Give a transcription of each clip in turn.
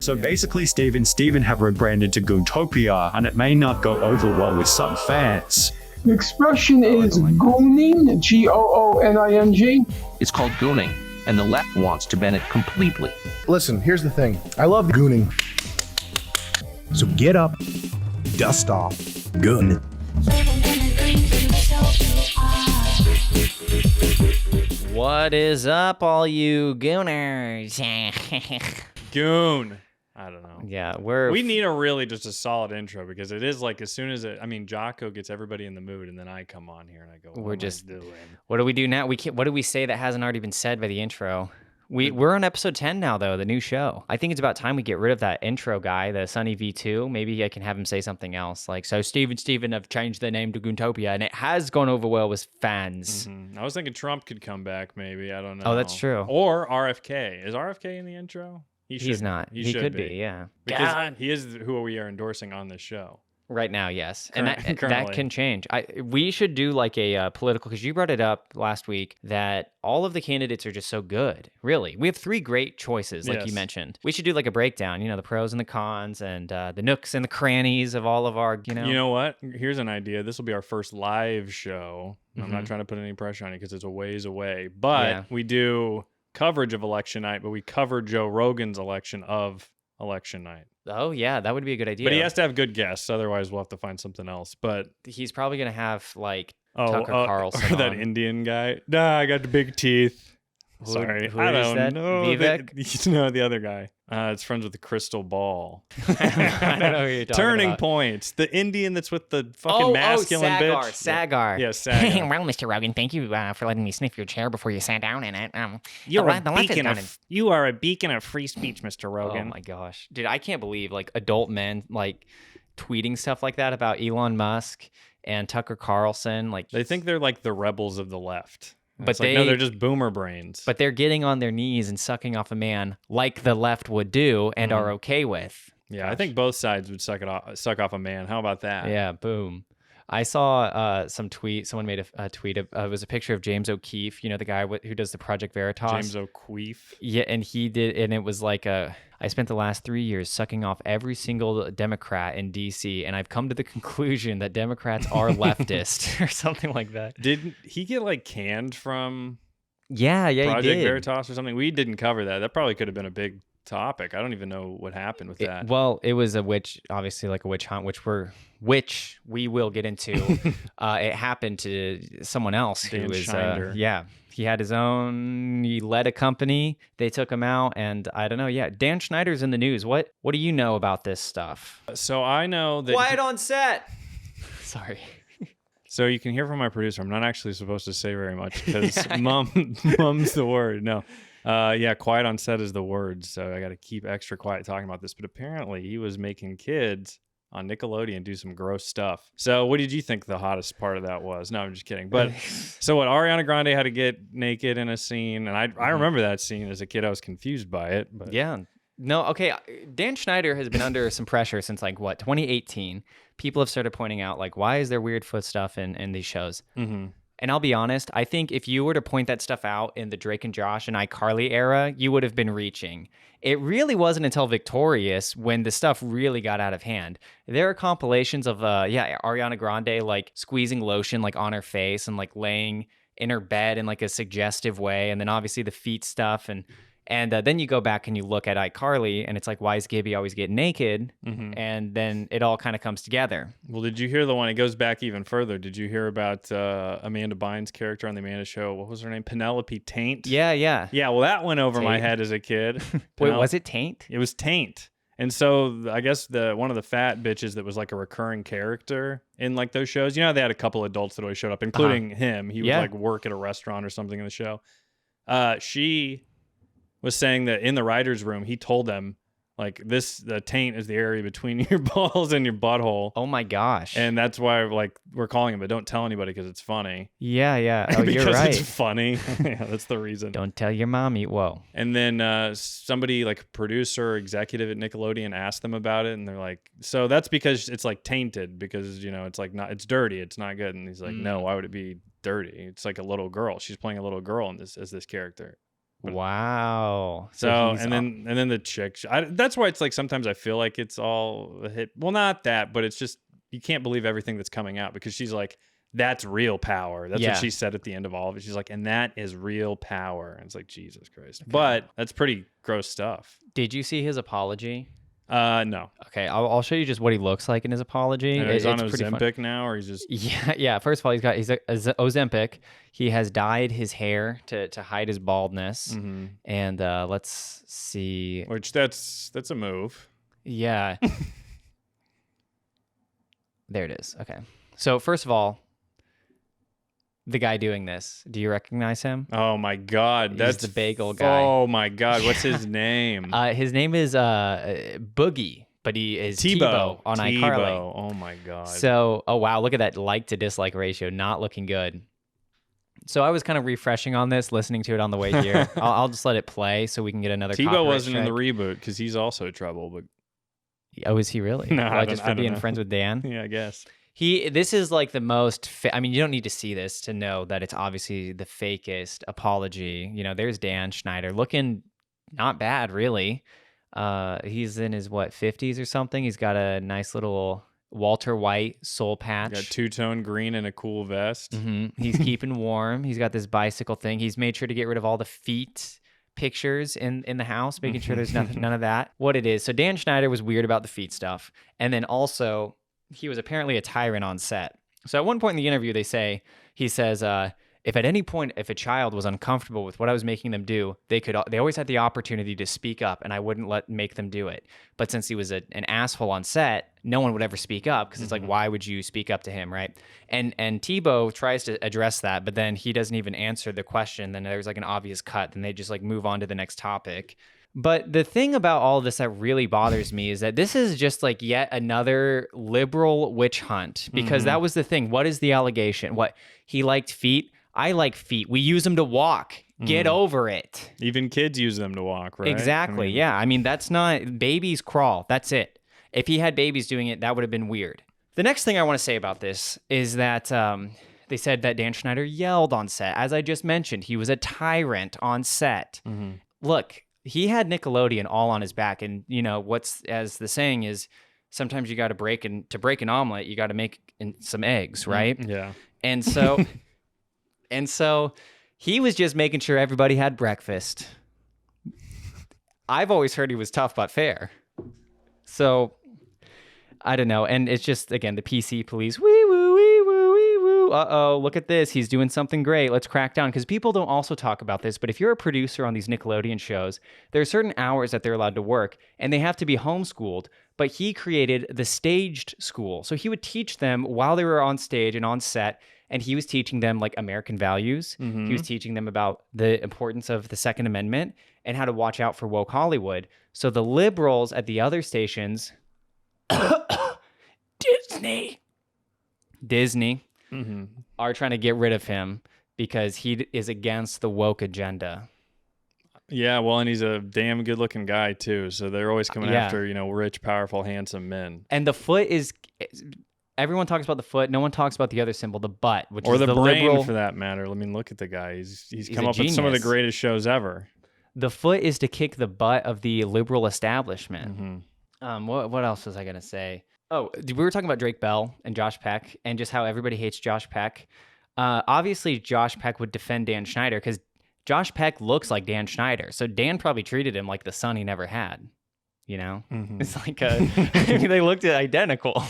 So basically, Steve and Steven have rebranded to Goontopia, and it may not go over well with some fans. The expression is gooning, Gooning. It's called gooning, and the left wants to ban it completely. Listen, here's the thing. I love gooning. So get up, dust off, goon. What is up, all you gooners? Goon. I don't know. Yeah, we need just a solid intro, because it is like as soon as Jocko gets everybody in the mood, and then I come on here and I go, what do we do now? What do we say that hasn't already been said by the intro? We're on episode 10 now, though, the new show. I think it's about time we get rid of that intro guy, the Sunny V2. Maybe I can have him say something else. Like, so Steve and Steven have changed their name to Goontopia, and it has gone over well with fans. Mm-hmm. I was thinking Trump could come back, maybe. I don't know. Oh, that's true. Or RFK. Is RFK in the intro? He's not. He could be, yeah. Because he is who we are endorsing on this show. Right now, yes. And that can change. We should do like a political, because you brought it up last week that all of the candidates are just so good. Really. We have 3 great choices, like you mentioned. We should do like a breakdown, the pros and the cons and the nooks and the crannies of all of our, You know what? Here's an idea. This will be our first live show. Mm-hmm. I'm not trying to put any pressure on you because it's a ways away. But we do coverage of election night, but we cover Joe Rogan's election of election night. Oh, yeah, that would be a good idea. But he has to have good guests. Otherwise, we'll have to find something else. But he's probably going to have, like, Tucker Carlson or that Indian guy. Nah, I got the big teeth. Sorry. I don't know. Vivek? No, the other guy. It's friends with the crystal ball. I don't know who you're talking Turning about. Points. The Indian that's with the fucking masculine bitch. Sagar. Yeah, Sagar. Well, Mr. Rogan, thank you for letting me sniff your chair before you sat down in it. You are a beacon of free speech, Mr. Rogan. Oh my gosh. Dude, I can't believe like adult men like tweeting stuff like that about Elon Musk and Tucker Carlson. Like they think they're like the rebels of the left. But no, they're just boomer brains. But they're getting on their knees and sucking off a man like the left would do and are okay with. Yeah, gosh. I think both sides would suck off a man. How about that? Yeah, boom. I saw some tweet. Someone made a tweet. It was a picture of James O'Keefe, the guy who does the Project Veritas. James O'Keefe. Yeah, and he did, and it was like I spent the last 3 years sucking off every single Democrat in D.C., and I've come to the conclusion that Democrats are leftist or something like that. Didn't he get like canned from? Yeah, Project he did. Veritas or something. We didn't cover that. That probably could have been a big topic. I don't even know what happened with that. Well, it was obviously like a witch hunt, which we will get into. It happened to someone else who is Schneider. He had his own. He led a company. They took him out, and I don't know. Yeah, Dan Schneider's in the news. What do you know about this stuff? So I know that. Quiet on set. Sorry. So you can hear from my producer. I'm not actually supposed to say very much because mum's the word. No. Quiet on set is the word, so I got to keep extra quiet talking about this. But apparently, he was making kids on Nickelodeon do some gross stuff. So, what did you think the hottest part of that was? No, I'm just kidding. But so what? Ariana Grande had to get naked in a scene, and I remember that scene as a kid. I was confused by it. But yeah. No, okay. Dan Schneider has been under some pressure since 2018. People have started pointing out why is there weird foot stuff in these shows? Mm-hmm. And I'll be honest, I think if you were to point that stuff out in the Drake and Josh and iCarly era, you would have been reaching. It really wasn't until Victorious when the stuff really got out of hand. There are compilations of, Ariana Grande, squeezing lotion, on her face and, laying in her bed in, a suggestive way. And then obviously the feet stuff. And then you go back and you look at iCarly, and it's why is Gibby always getting naked? Mm-hmm. And then it all kind of comes together. Well, did you hear the one? It goes back even further. Did you hear about Amanda Bynes' character on the Amanda Show? What was her name? Penelope Taint? Yeah. Yeah, well, that went over my head as a kid. Wait, was it Taint? It was Taint. And so I guess one of the fat bitches that was a recurring character in those shows. They had a couple adults that always showed up, including him. He would work at a restaurant or something in the show. She was saying that in the writer's room, he told them, the taint is the area between your balls and your butthole. Oh my gosh. And that's why, we're calling it, but don't tell anybody because it's funny. Yeah. Oh, you're right. It's funny. Yeah, that's the reason. Don't tell your mommy. Whoa. And then somebody, a producer or executive at Nickelodeon asked them about it, and they're like, so that's because it's, tainted, because, it's, not, it's dirty, it's not good. And he's like, no, why would it be dirty? It's like a little girl. She's playing a little girl as this character. Wow. So he's and then the chick. That's why it's like sometimes I feel like it's all a hit. Well, not that, but it's just you can't believe everything that's coming out because she's like, that's real power. That's Yeah. what she said at the end of all of it. She's like, and that is real power. And it's like, Jesus Christ. But that's pretty gross stuff. Did you see his apology? No. Okay, I'll show you just what he looks like in his apology. He's on It's pretty fun. Ozempic now, or he's just Yeah. First of all, he's a Ozempic. He has dyed his hair to hide his baldness. And let's see. which that's a move. Yeah. There it is. Okay. So first of all, the guy doing this, do you recognize him? Oh my God, He's that's the bagel guy. Oh my God, what's his name? His name is Boogie, but he is Tebow on iCarly. Oh my God. So, oh wow, look at that like to dislike ratio, not looking good. So I was kind of refreshing on this, listening to it on the way here. I'll just let it play so we can get another. Tebow wasn't in the strike. reboot because he's also trouble, but Oh, is he really? No, I just don't for being know. friends with Dan. yeah, I guess. This is like the most. I mean, you don't need to see this to know that it's obviously the fakest apology. You know, there's Dan Schneider looking not bad, really. He's in his 50s or something. He's got a nice little Walter White soul patch. Got two-tone green and a cool vest. He's keeping warm. He's got this bicycle thing. He's made sure to get rid of all the feet pictures in the house, making sure there's none of that. What it is. So Dan Schneider was weird about the feet stuff. And then also he was apparently a tyrant on set. So at one point in the interview, he says, if at any point, if a child was uncomfortable with what I was making them do, they always had the opportunity to speak up and I wouldn't make them do it. But since he was an asshole on set, no one would ever speak up because it's like, why would you speak up to him, right? And Tebow tries to address that, but then he doesn't even answer the question. Then there's like an obvious cut. Then they just like move on to the next topic. But the thing about all of this that really bothers me is that this is just like yet another liberal witch hunt because that was the thing. What is the allegation? What, he liked feet? I like feet. We use them to walk. Get over it. Even kids use them to walk, right? Exactly. I mean, yeah. I mean, that's not, babies crawl. That's it. If he had babies doing it, that would have been weird. The next thing I want to say about this is that they said that Dan Schneider yelled on set. As I just mentioned, he was a tyrant on set. Look, he had Nickelodeon all on his back. And, you know, as the saying is, sometimes you got to break an omelet, you got to make some eggs, right? Yeah. And so... And so he was just making sure everybody had breakfast. I've always heard he was tough but fair. So I don't know. And it's just, again, the PC police. Wee woo, wee woo, wee woo. Uh-oh, look at this. He's doing something great. Let's crack down. Because people don't also talk about this. But if you're a producer on these Nickelodeon shows, there are certain hours that they're allowed to work. And they have to be homeschooled. But he created the staged school. So he would teach them while they were on stage and on set. And he was teaching them like American values. He was teaching them about the importance of the Second Amendment and how to watch out for woke Hollywood. So the liberals at the other stations, Disney, are trying to get rid of him because he is against the woke agenda. Yeah, well, and he's a damn good-looking guy too. So they're always coming after, rich, powerful, handsome men. And the foot is... Everyone talks about the foot. No one talks about the other symbol, the butt, which or is the brain, liberal, for that matter. I mean, look at the guy. He's come a up with some of the genius. greatest shows ever. The foot is to kick the butt of the liberal establishment. What else was I gonna say? Oh, we were talking about Drake Bell and Josh Peck, and just how everybody hates Josh Peck. Obviously, Josh Peck would defend Dan Schneider because Josh Peck looks like Dan Schneider, so Dan probably treated him like the son he never had. You know, it's like they looked identical.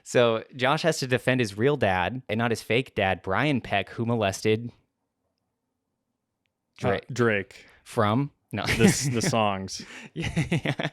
So Josh has to defend his real dad and not his fake dad, Brian Peck, who molested Drake. From the songs. Yeah.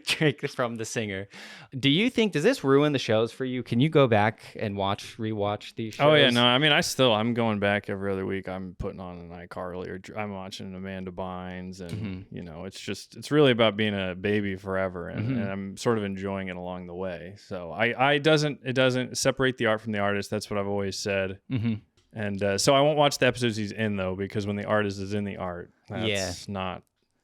Drake from the singer. Does this ruin the shows for you? Can you go back and rewatch these shows? Oh yeah, no, I mean, I'm going back every other week. I'm putting on an iCarly or I'm watching Amanda Bynes, and it's really about being a baby forever, and I'm sort of enjoying it along the way. So it doesn't separate the art from the artist. That's what I've always said. And so I won't watch the episodes he's in though, because when the artist is in the art, that's not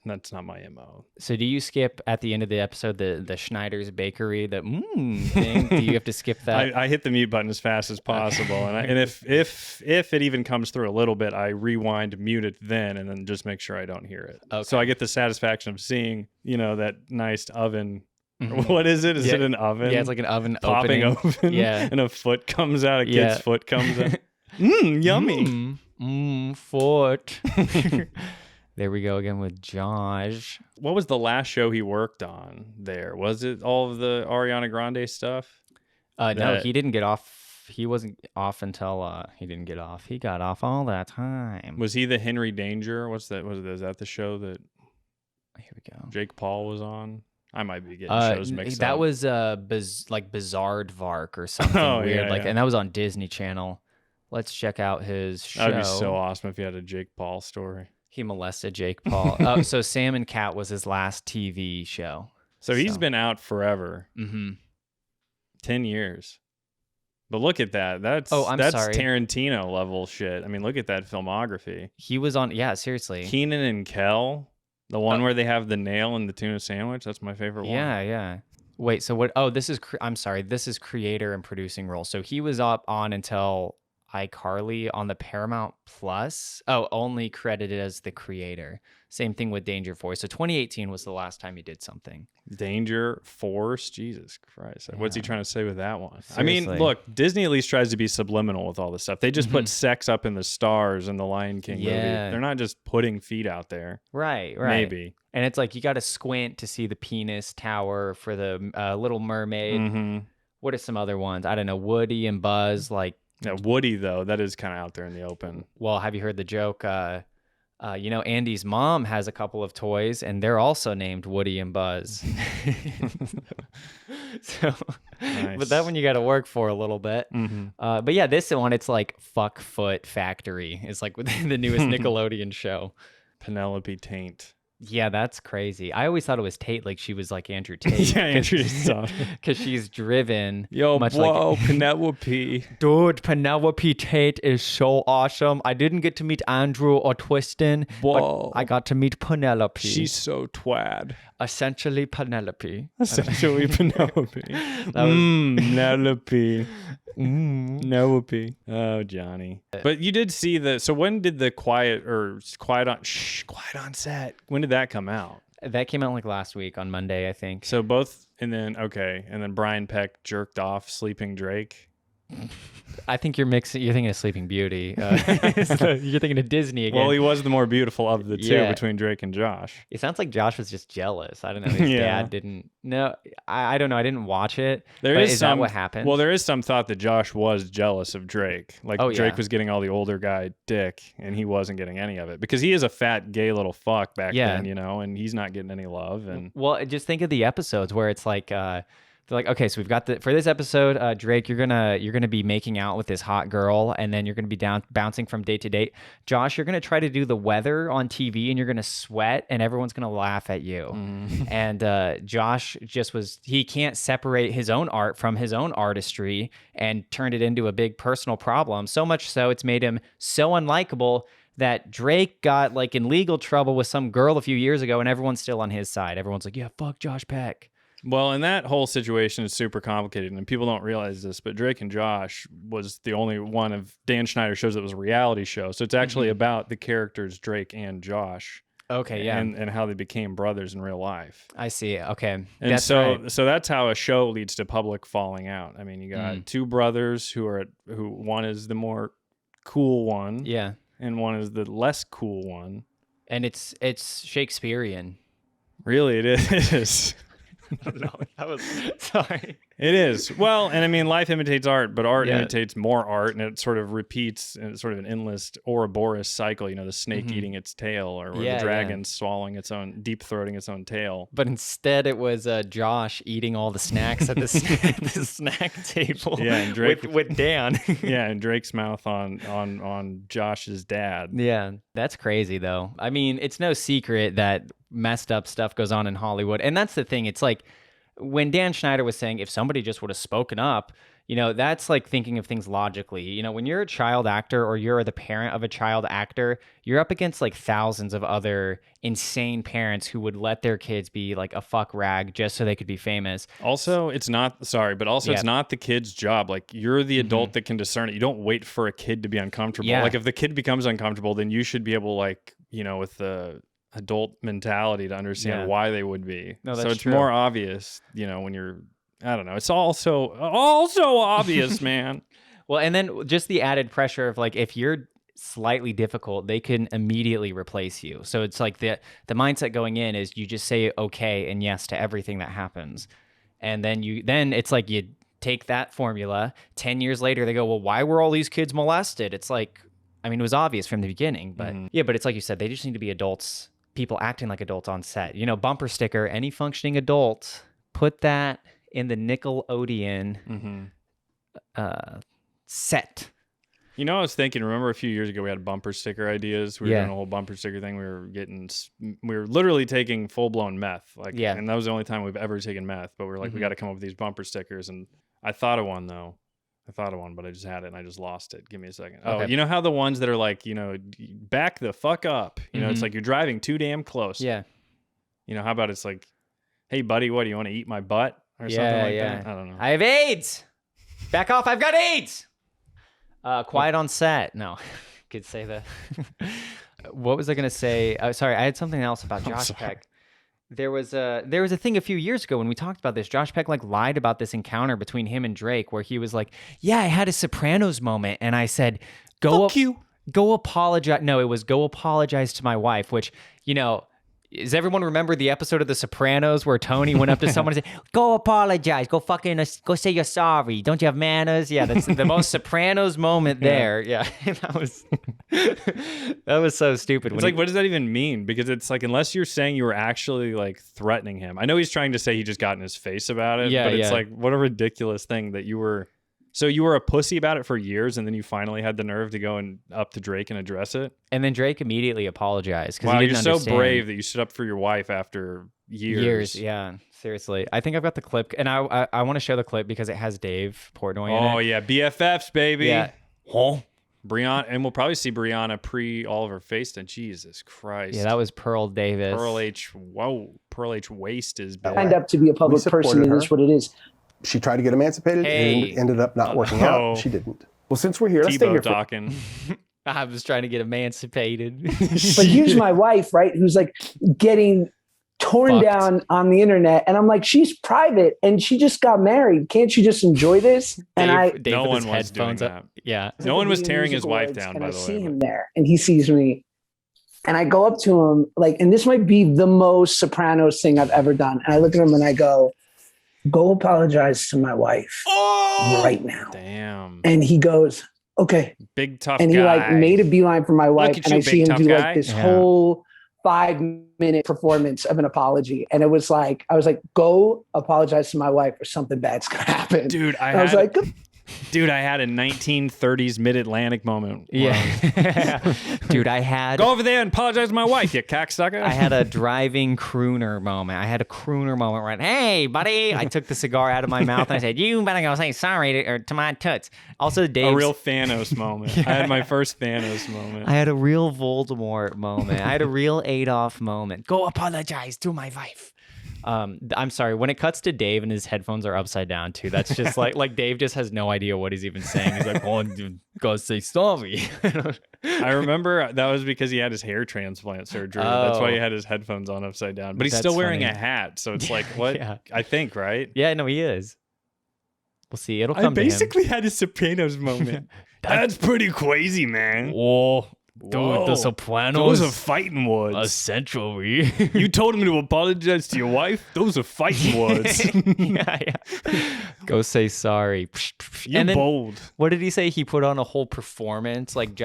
That's not my MO. So do you skip at the end of the episode the Schneider's bakery, the thing? Do you have to skip that? I hit the mute button as fast as possible, and if it even comes through a little bit, I rewind, mute it then, and then just make sure I don't hear it. Okay. So I get the satisfaction of seeing, that nice oven. What is it? Is it an oven? Yeah, it's like an oven popping opening. open. Yeah. And a foot comes out. A kid's foot comes out. Yummy. Foot. There we go again with Josh. What was the last show he worked on there? Was it all of the Ariana Grande stuff? No, he didn't get off. He wasn't off until he didn't get off. He got off all that time. Was he the Henry Danger? What's that? Is that the show that Here we go. Jake Paul was on? I might be getting shows mixed up. That was Bizarre Vark or something weird. Yeah. And that was on Disney Channel. Let's check out his show. That'd be so awesome if you had a Jake Paul story. He molested Jake Paul. So Sam and Cat was his last TV show. So he's been out forever. Mm-hmm. 10 years. But look at that. That's sorry. Tarantino level shit. I mean, look at that filmography. He was on, seriously. Keenan and Kel, the one where they have the nail in the tuna sandwich. That's my favorite one. Yeah. Wait, so what? Oh, this is, I'm sorry. This is creator and producing role. So he was up on until iCarly on the Paramount Plus. Oh, only credited as the creator. Same thing with Danger Force. So 2018 was the last time he did something. Danger Force? Jesus Christ. What's he trying to say with that one? Seriously. I mean, look, Disney at least tries to be subliminal with all this stuff. They just put sex up in the stars in the Lion King movie. They're not just putting feet out there. Right. Maybe. And it's like you got to squint to see the penis tower for the Little Mermaid. Mm-hmm. What are some other ones? I don't know. Woody and Buzz, like. Yeah, Woody, though, that is kind of out there in the open. Well, have you heard the joke? Andy's mom has a couple of toys, and they're also named Woody and Buzz. So, nice. But that one you got to work for a little bit. Mm-hmm. But yeah, this one, it's like Fuck Foot Factory. It's like the newest Nickelodeon show. Penelope Taint. Yeah, that's crazy. I always thought it was Tate, like she was like Andrew Tate. Yeah, Andrew Tate. Because she's driven. Yo, much whoa, like, Penelope. Dude, Penelope Tate is so awesome. I didn't get to meet Andrew or Twiston, Whoa. but I got to meet Penelope. She's so twad. Essentially Penelope. Essentially Penelope. Penelope. Penelope. Oh, Johnny. But you did see so when did the Quiet on Set, when did that come out? That came out like last week on Monday, I think. So and then Brian Peck jerked off Sleeping Drake. I think you're thinking of Sleeping Beauty. You're thinking of Disney again. Well, he was the more beautiful of the two between Drake and Josh. It sounds like Josh was just jealous. I don't know. His dad didn't. No, I don't know. I didn't watch it. Is that what happened? Well, there is some thought that Josh was jealous of Drake. Like Drake was getting all the older guy dick, and he wasn't getting any of it because he is a fat gay little fuck back then, and he's not getting any love. And well, just think of the episodes where it's like. They're like, okay, so we've got for this episode, Drake, you're gonna be making out with this hot girl, and then you're gonna be bouncing from date to date. Josh, you're gonna try to do the weather on TV, and you're gonna sweat, and everyone's gonna laugh at you. And Josh he can't separate his own art from his own artistry, and turned it into a big personal problem. So much so, it's made him so unlikable that Drake got like in legal trouble with some girl a few years ago, and everyone's still on his side. Everyone's like, yeah, fuck Josh Peck. Well, and that whole situation is super complicated, and people don't realize this, but Drake and Josh was the only one of Dan Schneider shows that was a reality show. So it's actually about the characters Drake and Josh. Okay, yeah. And how they became brothers in real life. I see. Okay. And so that's how a show leads to public falling out. I mean, you got two brothers who one is the more cool one. Yeah. And one is the less cool one. And it's Shakespearean. Really, it is. No, that was sorry. It is. Well, and I mean, life imitates art, but art imitates more art, and it sort of repeats in sort of an endless Ouroboros cycle, the snake eating its tail or the dragon swallowing its own, deep throating its own tail. But instead it was Josh eating all the snacks at the snack table and Drake, with Dan. And Drake's mouth on Josh's dad. Yeah, that's crazy though. I mean, it's no secret that messed up stuff goes on in Hollywood. And that's the thing. It's like when Dan Schneider was saying if somebody just would have spoken up, You know, that's like thinking of things logically. You know, when you're a child actor or you're the parent of a child actor, you're up against like thousands of other insane parents who would let their kids be like a fuck rag just so they could be famous. Also, it's not it's not the kid's job. Like, you're the adult that can discern it. You don't wait for a kid to be uncomfortable. Yeah. Like, if the kid becomes uncomfortable, then you should be able, like, you know, with the adult mentality to understand why they would be. No, so that's it's true. more obvious, you know, when you're, I don't know. It's also obvious, man. Well, and then just the added pressure of like, if you're slightly difficult, they can immediately replace you. So it's like the mindset going in is you just say okay and yes to everything that happens. And then it's like you take that formula, 10 years later, they go, well, why were all these kids molested? It's like, I mean, it was obvious from the beginning, but yeah, but it's like you said, they just need to be adults, people acting like adults on set. You know, bumper sticker, any functioning adult, put that in the Nickelodeon set. You know, I was thinking, remember a few years ago we had bumper sticker ideas? We were doing a whole bumper sticker thing. We were literally taking full-blown meth. Like, and that was the only time we've ever taken meth. But we're like, we got to come up with these bumper stickers. And I thought of one, though. But I just had it and I just lost it. Give me a second. Oh, you know how the ones that are like, you know, back the fuck up. You know, it's like you're driving too damn close. Yeah. You know, how about it's like, hey, buddy, what, do you want to eat my butt? Or something like that? I don't know. I have AIDS. Back off. I've got AIDS. Quiet on set. No, could say that. What was I going to say? Sorry, I had something else about Josh Peck. There was a thing a few years ago when we talked about this. Josh Peck like lied about this encounter between him and Drake where he was like, yeah, I had a Sopranos moment. And I said, go apologize. No, it was go apologize to my wife, which, you know, does everyone remember the episode of The Sopranos where Tony went up to someone and said, go apologize, go say you're sorry. Don't you have manners? Yeah, that's the most Sopranos moment there. Yeah, that was so stupid. It's like, what does that even mean? Because it's like, unless you're saying you were actually like threatening him. I know he's trying to say he just got in his face about it, but it's like, what a ridiculous thing that you were. So you were a pussy about it for years, and then you finally had the nerve to go and up to Drake and address it? And then Drake immediately apologized. Wow, he you're didn't so understand. brave that you stood up for your wife after years. Yeah, seriously. I think I've got the clip, and I want to show the clip because it has Dave Portnoy in it. Oh, yeah, BFFs, baby. Yeah. Huh? Brianna, and we'll probably see Brianna pre Oliver Faced, and Jesus Christ. Yeah, that was Pearl Davis. Pearl H waist is big. Signed up to be a public person, it is what it is. She tried to get emancipated and ended up not working out. She didn't. Well, since we're here, let's stay here for talking. I was trying to get emancipated. But here's my wife, right, who's like getting torn down on the internet. And I'm like, she's private and she just got married. Can't she just enjoy this? And Dave no with one his was doing headphones that. up. Yeah. No one was tearing his wife down, and by I the way. see him there and he sees me. And I go up to him, like, and this might be the most Sopranos thing I've ever done. And I look at him and I go apologize to my wife right now. Damn. And he goes, okay. Big tough and he guy. like made a beeline for my wife. And I see him do like this whole 5-minute performance of an apology. And it was like, I was like, go apologize to my wife or something bad's going to happen. Dude, I was like, dude, I had a 1930s mid-Atlantic moment. Yeah. Dude, I had... Go over there and apologize to my wife, you cocksucker. I had a driving crooner moment. I had a crooner moment where, hey, buddy, I took the cigar out of my mouth and I said, you better go say sorry to my toots. Also, Dave's... A real Thanos moment. Yeah. I had my first Thanos moment. I had a real Voldemort moment. I had a real Adolf moment. Go apologize to my wife. I'm sorry. When it cuts to Dave and his headphones are upside down too, that's just like Dave just has no idea what he's even saying. He's like, "Oh, dude, go say sorry." I remember that was because he had his hair transplant surgery. That's why he had his headphones on upside down. But he's still wearing a hat, so it's like what? Yeah. I think, right? Yeah, no, he is. We'll see. It'll come. I basically had a Sopranos moment. That's pretty crazy, man. Whoa. Dude, the Sopranos. Those are fighting words. Essentially. You told him to apologize to your wife? Those are fighting words. Yeah. Go say sorry. You're bold. What did he say? He put on a whole performance. Like,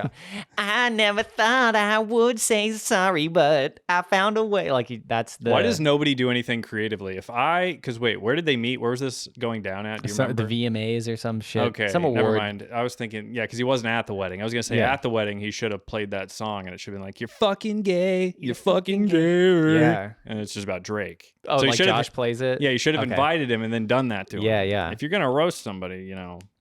I never thought I would say sorry, but I found a way. Like, that's the... Why does nobody do anything creatively? Because wait, where did they meet? Where was this going down at? Do you remember? The VMAs or some shit. Okay, some award. never mind. I was thinking, because he wasn't at the wedding. I was going to say at the wedding, he should have played that song and it should have been like, you're fucking gay, you're fucking gay. Yeah. And it's just about Drake. Oh, so like Josh plays it? Yeah, you should have invited him and then done that to him. Yeah. If you're going to roast somebody,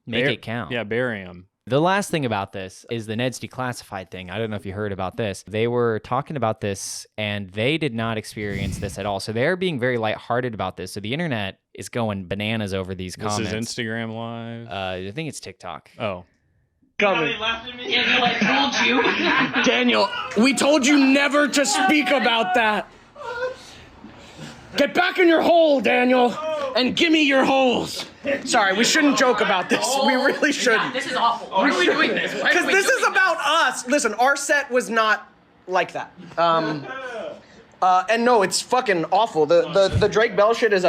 Make it count. Yeah, bury him. The last thing about this is the Ned's Declassified thing. I don't know if you heard about this. They were talking about this, and they did not experience this at all. So they're being very lighthearted about this. So the internet is going bananas over these comments. This is Instagram Live? I think it's TikTok. Oh. Coming. Daniel, I told you. Daniel, we told you never to speak about that. Get back in your hole, Daniel, and give me your holes. Sorry, we shouldn't joke about this. We really shouldn't. This is awful. Why are we doing this? Because this is about us. Listen, our set was not like that. And no, it's fucking awful. The Drake Bell shit is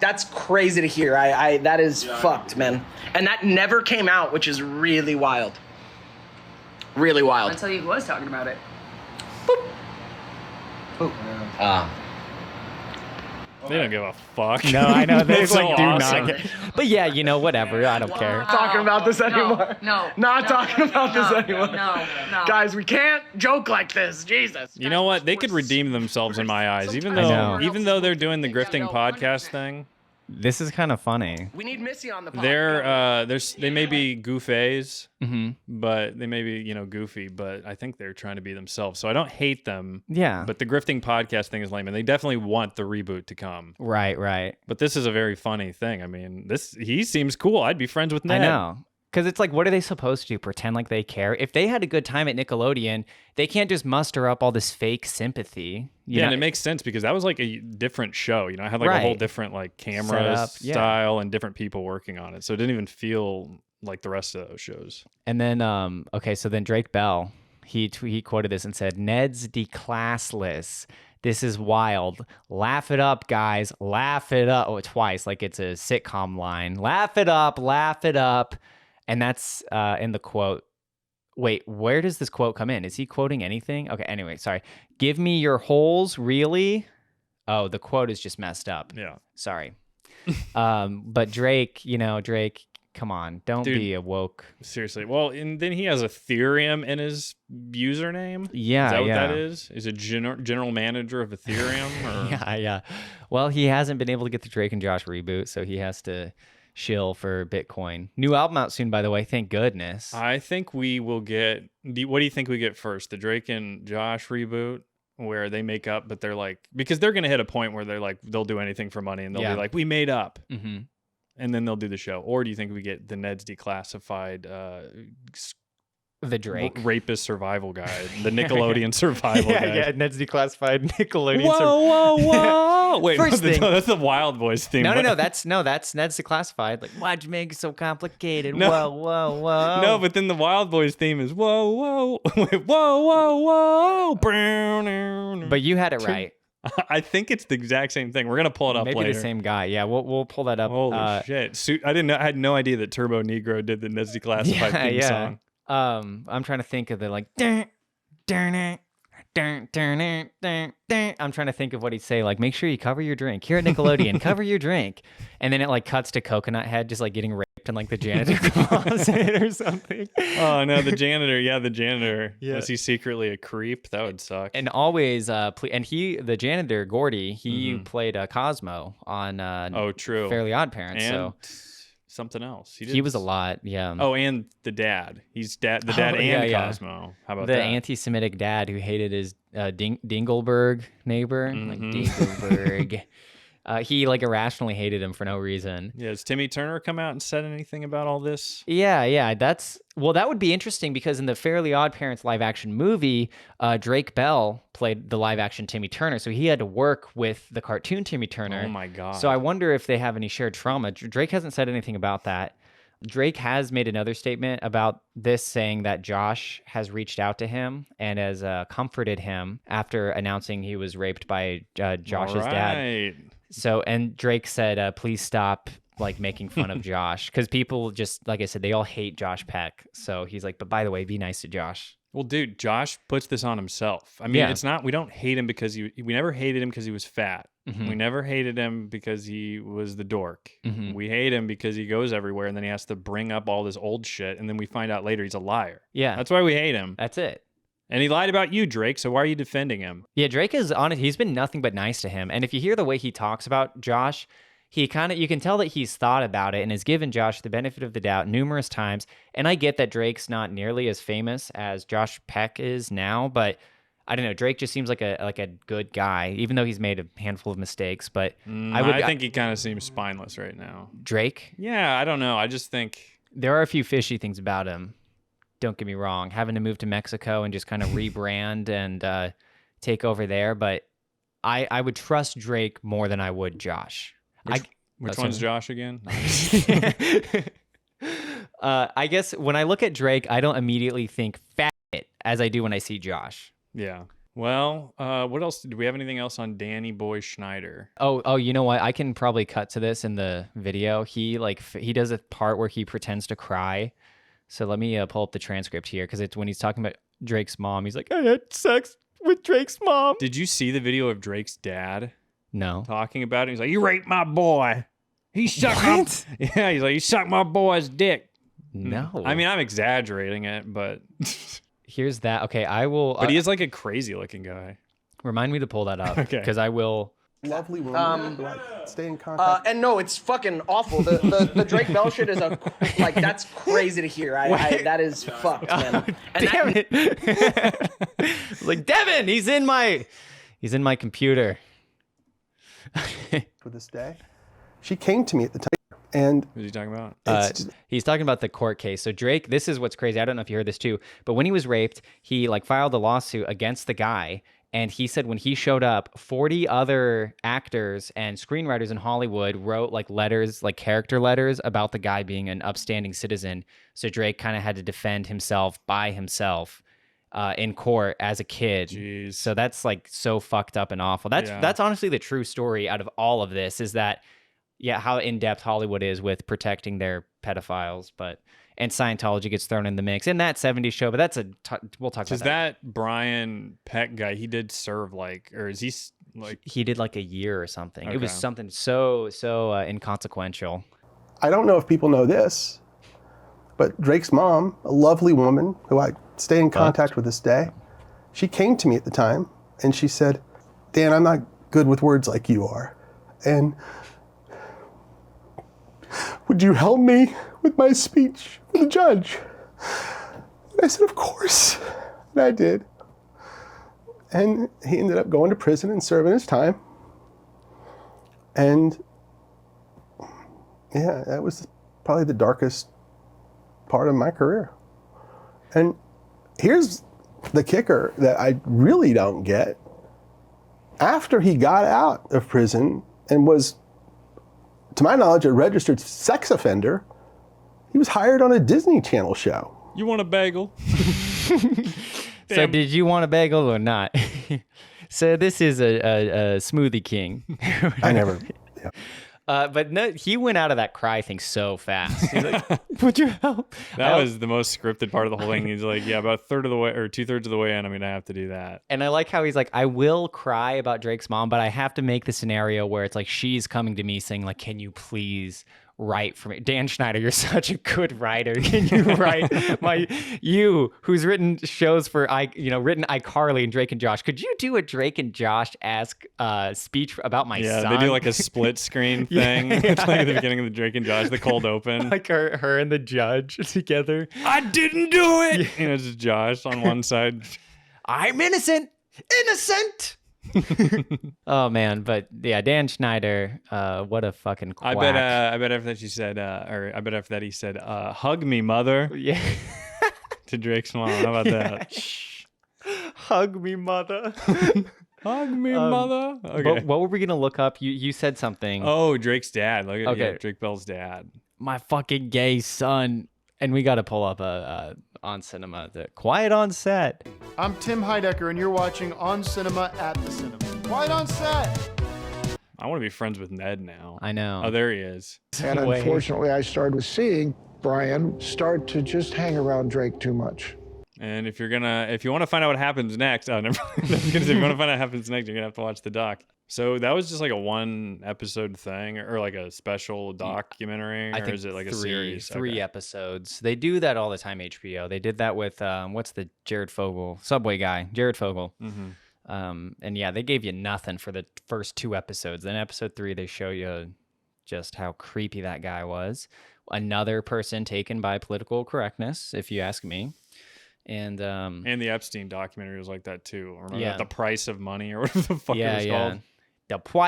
that's crazy to hear. That is fucked, man. And that never came out, which is really wild. Really wild. Until he was talking about it. They don't give a fuck. No, I know. They That's so like do awesome. not care. But yeah, you know, whatever. I don't care. Talking about this anymore. No. Not talking about this anymore. No. Guys, we can't joke like this. Jesus. You know what? They could redeem themselves in my eyes, even though they're doing the grifting podcast thing. This is kind of funny. We need Missy on the podcast. They may be goofays, but they may be, goofy, but I think they're trying to be themselves. So I don't hate them. Yeah. But the grifting podcast thing is lame, and they definitely want the reboot to come. Right. But this is a very funny thing. I mean, he seems cool. I'd be friends with Ned. I know. Because it's like, what are they supposed to do? Pretend like they care? If they had a good time at Nickelodeon, they can't just muster up all this fake sympathy. Yeah, and it makes sense because that was like a different show. I had like a whole different like camera style and different people working on it. So it didn't even feel like the rest of those shows. And then, so then Drake Bell, he quoted this and said, "Ned's declassless. This is wild. Laugh it up, guys. Laugh it up." Oh, twice, like it's a sitcom line. Laugh it up. Laugh it up. And that's in the quote. Wait, where does this quote come in? Is he quoting anything? Okay, anyway, sorry. Give me your holes, really? Oh, the quote is just messed up. Yeah. Sorry. But Drake, Drake, come on. Don't be a woke. Seriously. Well, and then he has Ethereum in his username. Yeah, Is that what that is? Is it general manager of Ethereum? Or? Yeah. Well, he hasn't been able to get the Drake and Josh reboot, so he has to shill for Bitcoin. New album out soon, by the way. Thank goodness. I think we will get. What do you think we get first? The Drake and Josh reboot, where they make up, but they're like, because they're gonna hit a point where they're like, they'll do anything for money, and they'll be like, we made up, and then they'll do the show. Or do you think we get the Ned's Declassified? The Drake rapist survival guide, the Nickelodeon survival guide. Yeah, Ned's Declassified Nickelodeon. Whoa! Wait, First thing, that's the Wild Boys theme. No, that's Ned's Declassified. Like, why'd you make it so complicated? No. Whoa. No, but then the Wild Boys theme is whoa, whoa. But you had it right. I think it's the exact same thing. We're gonna pull it up later. Maybe the same guy. Yeah, we'll pull that up. Holy shit! I had no idea that Turbo Negro did the Ned's Declassified theme song. I'm trying to think of the like I'm trying to think of what he'd say, like, make sure you cover your drink. Here at Nickelodeon, cover your drink. And then it like cuts to Coconut Head just like getting raped in like the janitor closet or something. Oh no, the janitor. Yeah, the janitor. Yeah. Was he secretly a creep? That would suck. And always the janitor, Gordy, he played Cosmo on Fairly Odd Parents. And something else. He was a lot, yeah. Oh, and the dad. He's the dad and Cosmo. How about the that? Anti-Semitic dad who hated his Dingleberg neighbor. Like Dingleberg. He like irrationally hated him for no reason. Yeah, has Timmy Turner come out and said anything about all this? Yeah. That would be interesting because in the Fairly Odd Parents live action movie, Drake Bell played the live action Timmy Turner, so he had to work with the cartoon Timmy Turner. Oh my god! So I wonder if they have any shared trauma. Drake hasn't said anything about that. Drake has made another statement about this, saying that Josh has reached out to him and has comforted him after announcing he was raped by Josh's dad. So, and Drake said, please stop like making fun of Josh, because people just, like I said, they all hate Josh Peck. So he's like, but by the way, be nice to Josh. Well, dude, Josh puts this on himself. I mean, it's not, we don't hate him because we never hated him because he was fat. We never hated him because he was the dork. We hate him because he goes everywhere and then he has to bring up all this old shit. And then we find out later he's a liar. Yeah. That's why we hate him. That's it. And he lied about you, Drake, so why are you defending him? Yeah, Drake is honest. He's been nothing but nice to him. And if you hear the way he talks about Josh, you can tell that he's thought about it and has given Josh the benefit of the doubt numerous times. And I get that Drake's not nearly as famous as Josh Peck is now, but I don't know. Drake just seems like a good guy, even though he's made a handful of mistakes. But I think he kind of seems spineless right now. Drake? Yeah, I don't know. I just think there are a few fishy things about him. Don't get me wrong. Having to move to Mexico and just kind of rebrand and take over there, but I would trust Drake more than I would Josh. Which one's Josh again? I guess when I look at Drake, I don't immediately think faggot as I do when I see Josh. Yeah. Well, what else? Do we have anything else on Danny Boy Schneider? Oh, you know what? I can probably cut to this in the video. He does a part where he pretends to cry. So let me pull up the transcript here because it's when he's talking about Drake's mom. He's like, I had sex with Drake's mom. Did you see the video of Drake's dad? No. Talking about it. He's like, you raped my boy. He sucked my... Yeah, he's like, you sucked my boy's dick. No. I mean, I'm exaggerating it, but... Here's that. Okay, I will... But he is like a crazy looking guy. Remind me to pull that up. Okay. Because I will... Lovely woman. Like, stay in contact. And no, it's fucking awful. The Drake Bell shit is like, that's crazy to hear. That is fucked, man. And Damn it. Like, Devin, he's in my computer. For this day, she came to me at the time, and what are you talking about? He's talking about the court case. So Drake, this is what's crazy. I don't know if you heard this too, but when he was raped, he filed a lawsuit against the guy. And he said when he showed up, 40 other actors and screenwriters in Hollywood wrote letters, character letters about the guy being an upstanding citizen. So Drake kind of had to defend himself by himself in court as a kid. Jeez. So that's so fucked up and awful. That's honestly the true story out of all of this is that, how in-depth Hollywood is with protecting their pedophiles, and Scientology gets thrown in the mix in that 70s show, but we'll talk about that. Is that Brian Peck guy? He did serve or is he he did a year or something. Okay. It was something so inconsequential. I don't know if people know this, but Drake's mom, a lovely woman who I stay in contact with this day, she came to me at the time and she said, Dan, I'm not good with words like you are. And would you help me with my speech with the judge? And I said, of course. And I did. And he ended up going to prison and serving his time. And yeah, that was probably the darkest part of my career. And here's the kicker that I really don't get. After he got out of prison and was, to my knowledge, a registered sex offender, he was hired on a Disney Channel show. You want a bagel? So did you want a bagel or not? So this is a smoothie king. I never... Yeah. But no, he went out of that cry thing so fast. He's like, would you help? That was the most scripted part of the whole thing. He's like, yeah, about a third of the way or 2/3 of the way in, I'm going to have to do that. And I like how he's like, I will cry about Drake's mom, but I have to make the scenario where it's she's coming to me saying can you please write for me? Dan Schneider, you're such a good writer. Can you write who's written shows for written iCarly and Drake and Josh? Could you do a Drake and Josh ask speech about my son? Yeah, they do a split screen thing. It's at the beginning of the Drake and Josh, the cold open. Her and the judge together. I didn't do it. It's just Josh on one side. I'm innocent. Oh man, but yeah, Dan Schneider, what a fucking quack. I bet after that she said, I bet after that he said, hug me, mother. Yeah. To Drake's mom. How about that? Hug me, mother. Hug me, mother. Okay. But what were we gonna look up? You said something. Oh, Drake's dad. Look at Okay. Drake Bell's dad. My fucking gay son. And we got to pull up On Cinema, the Quiet on Set. I'm Tim Heidecker, and you're watching On Cinema at the Cinema. Quiet on Set! I want to be friends with Ned now. I know. Oh, there he is. And unfortunately, I started seeing Brian start to just hang around Drake too much. And if you want to find out what happens next, if you want to find out what happens next, you're gonna have to watch the doc. So that was just a 1 episode thing, or a special documentary, or is it a series? 3 episodes. They do that all the time. HBO. They did that with what's the Jared Fogle Subway guy, Jared Fogle. Mm-hmm. And yeah, they gave you nothing for the first 2 episodes. Then episode 3, they show you just how creepy that guy was. Another person taken by political correctness, if you ask me. And the Epstein documentary was like that too. Remember Yeah. that? The Price of Money or whatever the fuck it was called.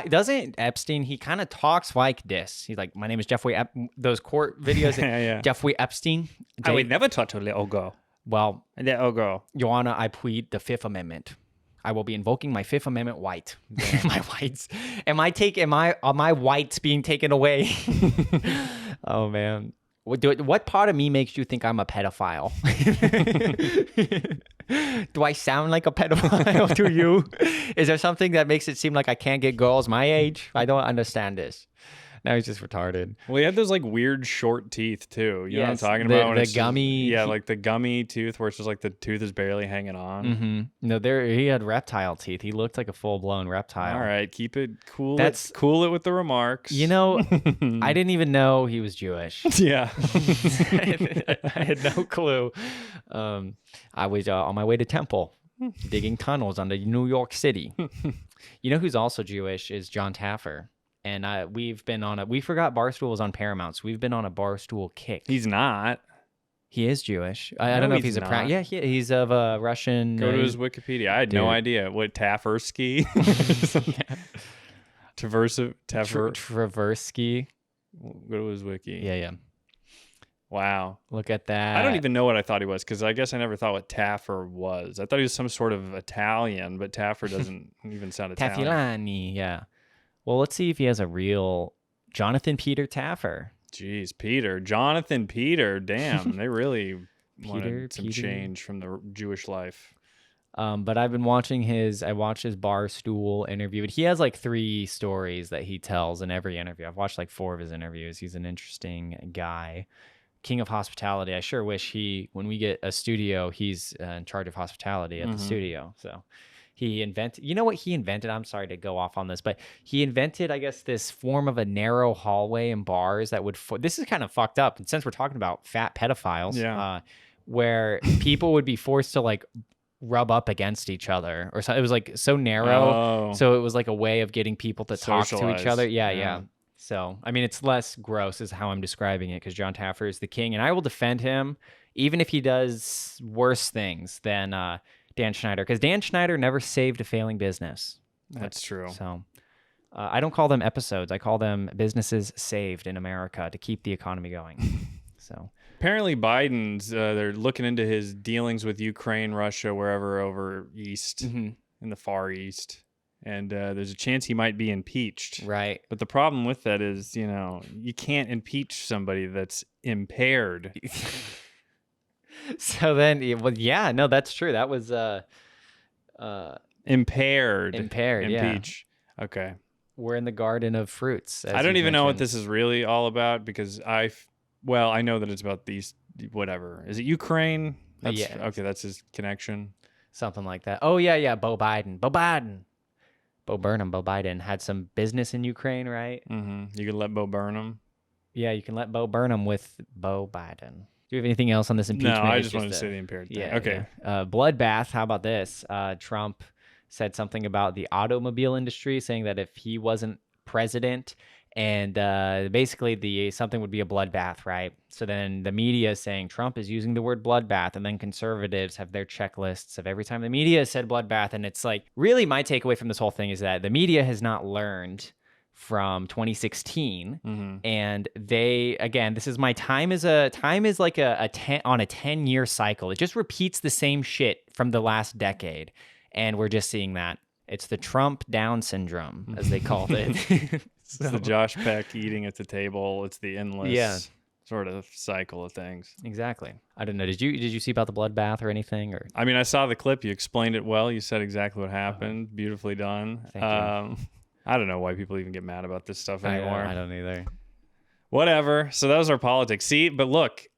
Doesn't Epstein, he kind of talks like this. He's like, my name is Jeffrey those court videos. Yeah. Jeffrey Epstein. I would never touch a little girl. Well, Little girl. Your Honor, I plead the Fifth Amendment. I will be invoking my Fifth Amendment right. My whites. Am my whites being taken away? Oh man. What part of me makes you think I'm a pedophile? Do I sound like a pedophile to you? Is there something that makes it seem like I can't get girls my age? I don't understand this. Now he's just retarded. Well, he had those like weird short teeth too. You know what I'm talking the, about? When the it's gummy. Just, like the gummy tooth where it's just like the tooth is barely hanging on. Mm-hmm. No, he had reptile teeth. He looked like a full blown reptile. All right, keep it cool. Cool it with the remarks. You know, I didn't even know he was Jewish. Yeah, I had no clue. I was on my way to Temple, digging tunnels under New York City. You know who's also Jewish is John Taffer. And we forgot Barstool was on Paramount, so we've been on a Barstool kick. He's not. He is Jewish. I don't know if he's not. He's of a Russian. Go to his Wikipedia. I had no idea. What, Taffersky? Traversky. Go to his wiki. Yeah. Wow. Look at that. I don't even know what I thought he was, because I guess I never thought what Taffer was. I thought he was some sort of Italian, but Taffer doesn't even sound Italian. Tafilani, yeah. Well, let's see if he has a real Jonathan Peter Taffer. Jeez, Jonathan Peter. Damn, they really wanted some change from the Jewish life. But I've been watching I watched his Barstool interview. He has like 3 stories that he tells in every interview. I've watched like 4 of his interviews. He's an interesting guy. King of hospitality. I sure wish when we get a studio, he's in charge of hospitality at the studio. So he invented, you know what he invented? I'm sorry to go off on this, but he invented, I guess, this form of a narrow hallway in bars that would, this is kind of fucked up. And since we're talking about fat pedophiles, where people would be forced to like rub up against each other or so. It was like so narrow. So it was like a way of getting people to talk to each other. Yeah. So, I mean, it's less gross is how I'm describing it, because John Taffer is the king, and I will defend him even if he does worse things than Dan Schneider, because Dan Schneider never saved a failing business. That's true. So I don't call them episodes. I call them businesses saved in America to keep the economy going. So apparently Biden's, they're looking into his dealings with Ukraine, Russia, wherever over east, in the Far East. And there's a chance he might be impeached. Right. But the problem with that is, you can't impeach somebody that's impaired. So then, yeah, no, that's true. That was impaired. Impeach. Yeah. Okay. We're in the garden of fruits. I don't even know what this is really all about, because I know that it's about these, whatever. Is it Ukraine? Yeah. Okay, that's his connection. Something like that. Oh, yeah. Bo Biden had some business in Ukraine, right? Mm-hmm. You can let Bo burn him. Yeah, you can let Bo burn him with Bo Biden. Do you have anything else on this impeachment? No, I just wanted to say the impaired thing. Yeah. Okay. Yeah. Bloodbath. How about this? Trump said something about the automobile industry, saying that if he wasn't president, and basically something would be a bloodbath, right? So then the media is saying Trump is using the word bloodbath, and then conservatives have their checklists of every time the media said bloodbath. And it's like, really, my takeaway from this whole thing is that the media has not learned from 2016, and this is my time is like a 10-year cycle. It just repeats the same shit from the last decade, and we're just seeing that. It's the Trump Down syndrome, as they called it. It's the Josh Peck eating at the table. It's the endless sort of cycle of things. Exactly. I don't know. Did you see about the bloodbath or anything? Or I mean, I saw the clip. You explained it well. You said exactly what happened. Beautifully done. Thank you. I don't know why people even get mad about this stuff anymore. I don't either. Whatever. So that was our politics. See, but look,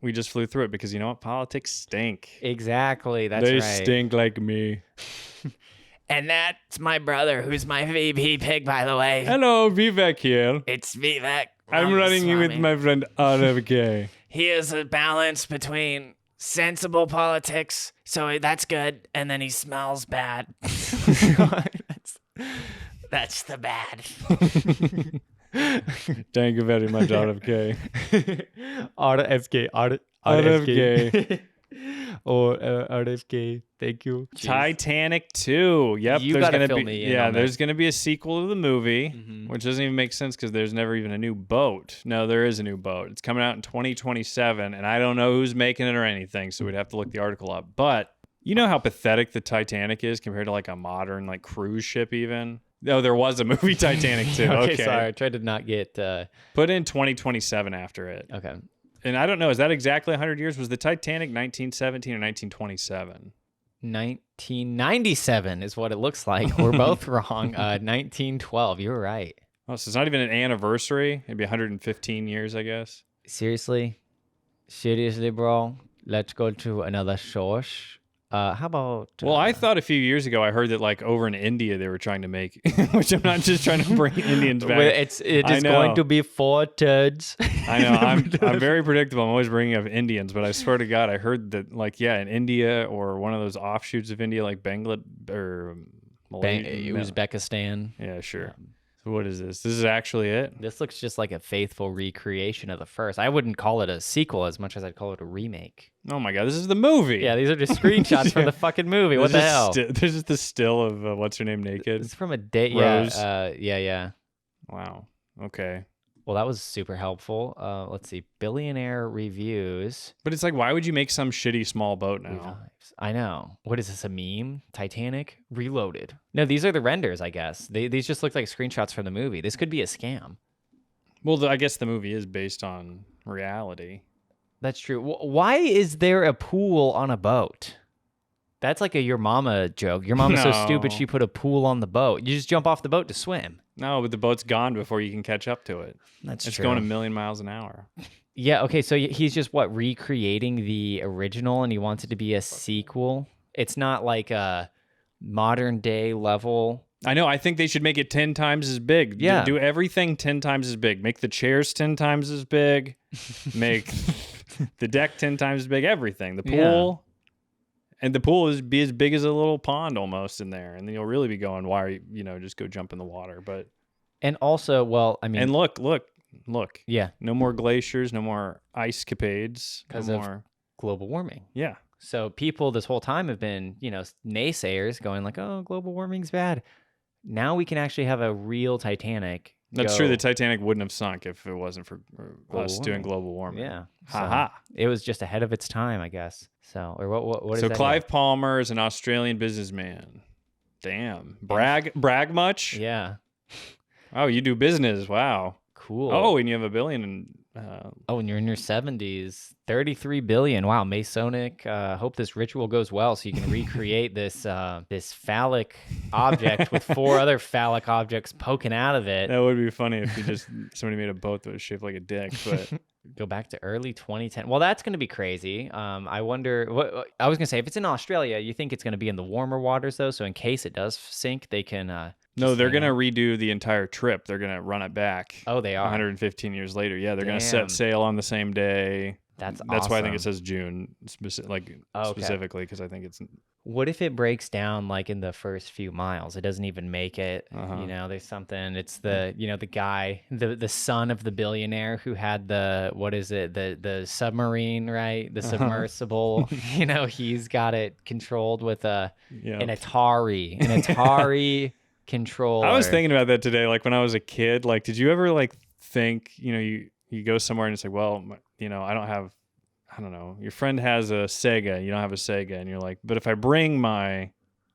we just flew through it because you know what? Politics stink. Exactly. That's they right. They stink like me. And that's my brother, who's my VP pig, by the way. Hello, Vivek here. It's Vivek. I'm running with my friend RFK. He is a balance between sensible politics, so that's good, and then he smells bad. That's the bad. Thank you very much, RFK. RFK. RFK. Or RFK. Thank you. Jeez. Titanic 2. Yep. You there's gotta gonna fill be me in yeah. on There's this. gonna be a sequel to the movie, which doesn't even make sense because there's never even a new boat. No, there is a new boat. It's coming out in 2027, and I don't know who's making it or anything. So we'd have to look the article up. But you know how pathetic the Titanic is compared to like a modern like cruise ship even. No, there was a movie Titanic too. Okay, sorry. I tried to not get. Put in 2027 after it. Okay. And I don't know, is that exactly 100 years? Was the Titanic 1917 or 1927? 1997 is what it looks like. We're both wrong. 1912. You're right. Oh, so it's not even an anniversary. It'd be 115 years, I guess. Seriously, bro. Let's go to another source. How about? Well, I thought a few years ago I heard that like over in India they were trying to make, which I'm not just trying to bring Indians back. It is going to be 4 turds. I know. I'm very predictable. I'm always bringing up Indians, but I swear to God, I heard that like in India or one of those offshoots of India, like Bangladesh or Uzbekistan. Yeah, sure. So what is this? This is actually it? This looks just like a faithful recreation of the first. I wouldn't call it a sequel as much as I'd call it a remake. Oh my God, this is the movie. Yeah, these are just screenshots from the fucking movie. What the hell? There's just the still of what's her name naked. It's from a date. Rose. Yeah. Wow. Okay. Well, that was super helpful. Let's see. Billionaire reviews. But it's like, why would you make some shitty small boat now? I know. What is this, a meme? Titanic Reloaded. No, these are the renders, I guess. These just look like screenshots from the movie. This could be a scam. Well, I guess the movie is based on reality. That's true. Why is there a pool on a boat? That's like a your mama joke. Your mama's so stupid she put a pool on the boat. You just jump off the boat to swim. No, but the boat's gone before you can catch up to it. It's true. It's going 1,000,000 miles an hour. Yeah, okay, so he's just, recreating the original, and he wants it to be a sequel? It's not like a modern-day level? I know, I think they should make it 10 times as big. Yeah. Do everything 10 times as big. Make the chairs 10 times as big. Make the deck 10 times as big. Everything. The pool. Yeah. And the pool is be as big as a little pond almost in there. And then you'll really be going, why are you, just go jump in the water. But and also, well, I mean... And look. Yeah. No more glaciers, no more ice capades. Because of global warming. Yeah. So people this whole time have been, naysayers going like, oh, global warming's bad. Now we can actually have a real Titanic. That's true. The Titanic wouldn't have sunk if it wasn't for us doing global warming. Yeah. Ha. It was just ahead of its time, I guess. So, or what is so that? Clive Palmer is an Australian businessman. Damn. Brag much? Yeah. Oh, you do business. Wow. Cool. Oh, and you have $1 billion. And you're in your 70s. 33 billion. Wow, Masonic. Hope this ritual goes well so you can recreate this phallic object with 4 other phallic objects poking out of it. That would be funny if somebody made a boat that was shaped like a dick, but go back to early 2010. Well, that's going to be crazy. I wonder what I was going to say. If it's in Australia, you think it's going to be in the warmer waters though, so in case it does sink, they can No, they're going to redo the entire trip. They're going to run it back. Oh, they are. 115 years later. Yeah, they're going to set sail on the same day. That's why I think it says June, specifically, because I think it's... What if it breaks down like in the first few miles? It doesn't even make it. There's something. It's the the guy, the son of the billionaire who had the submarine, right? The submersible. He's got it controlled with an Atari controller. I was thinking about that today. Like when I was a kid, like did you ever think you go somewhere and it's like, well, I don't know, your friend has a Sega, you don't have a Sega, and you're like, but if I bring my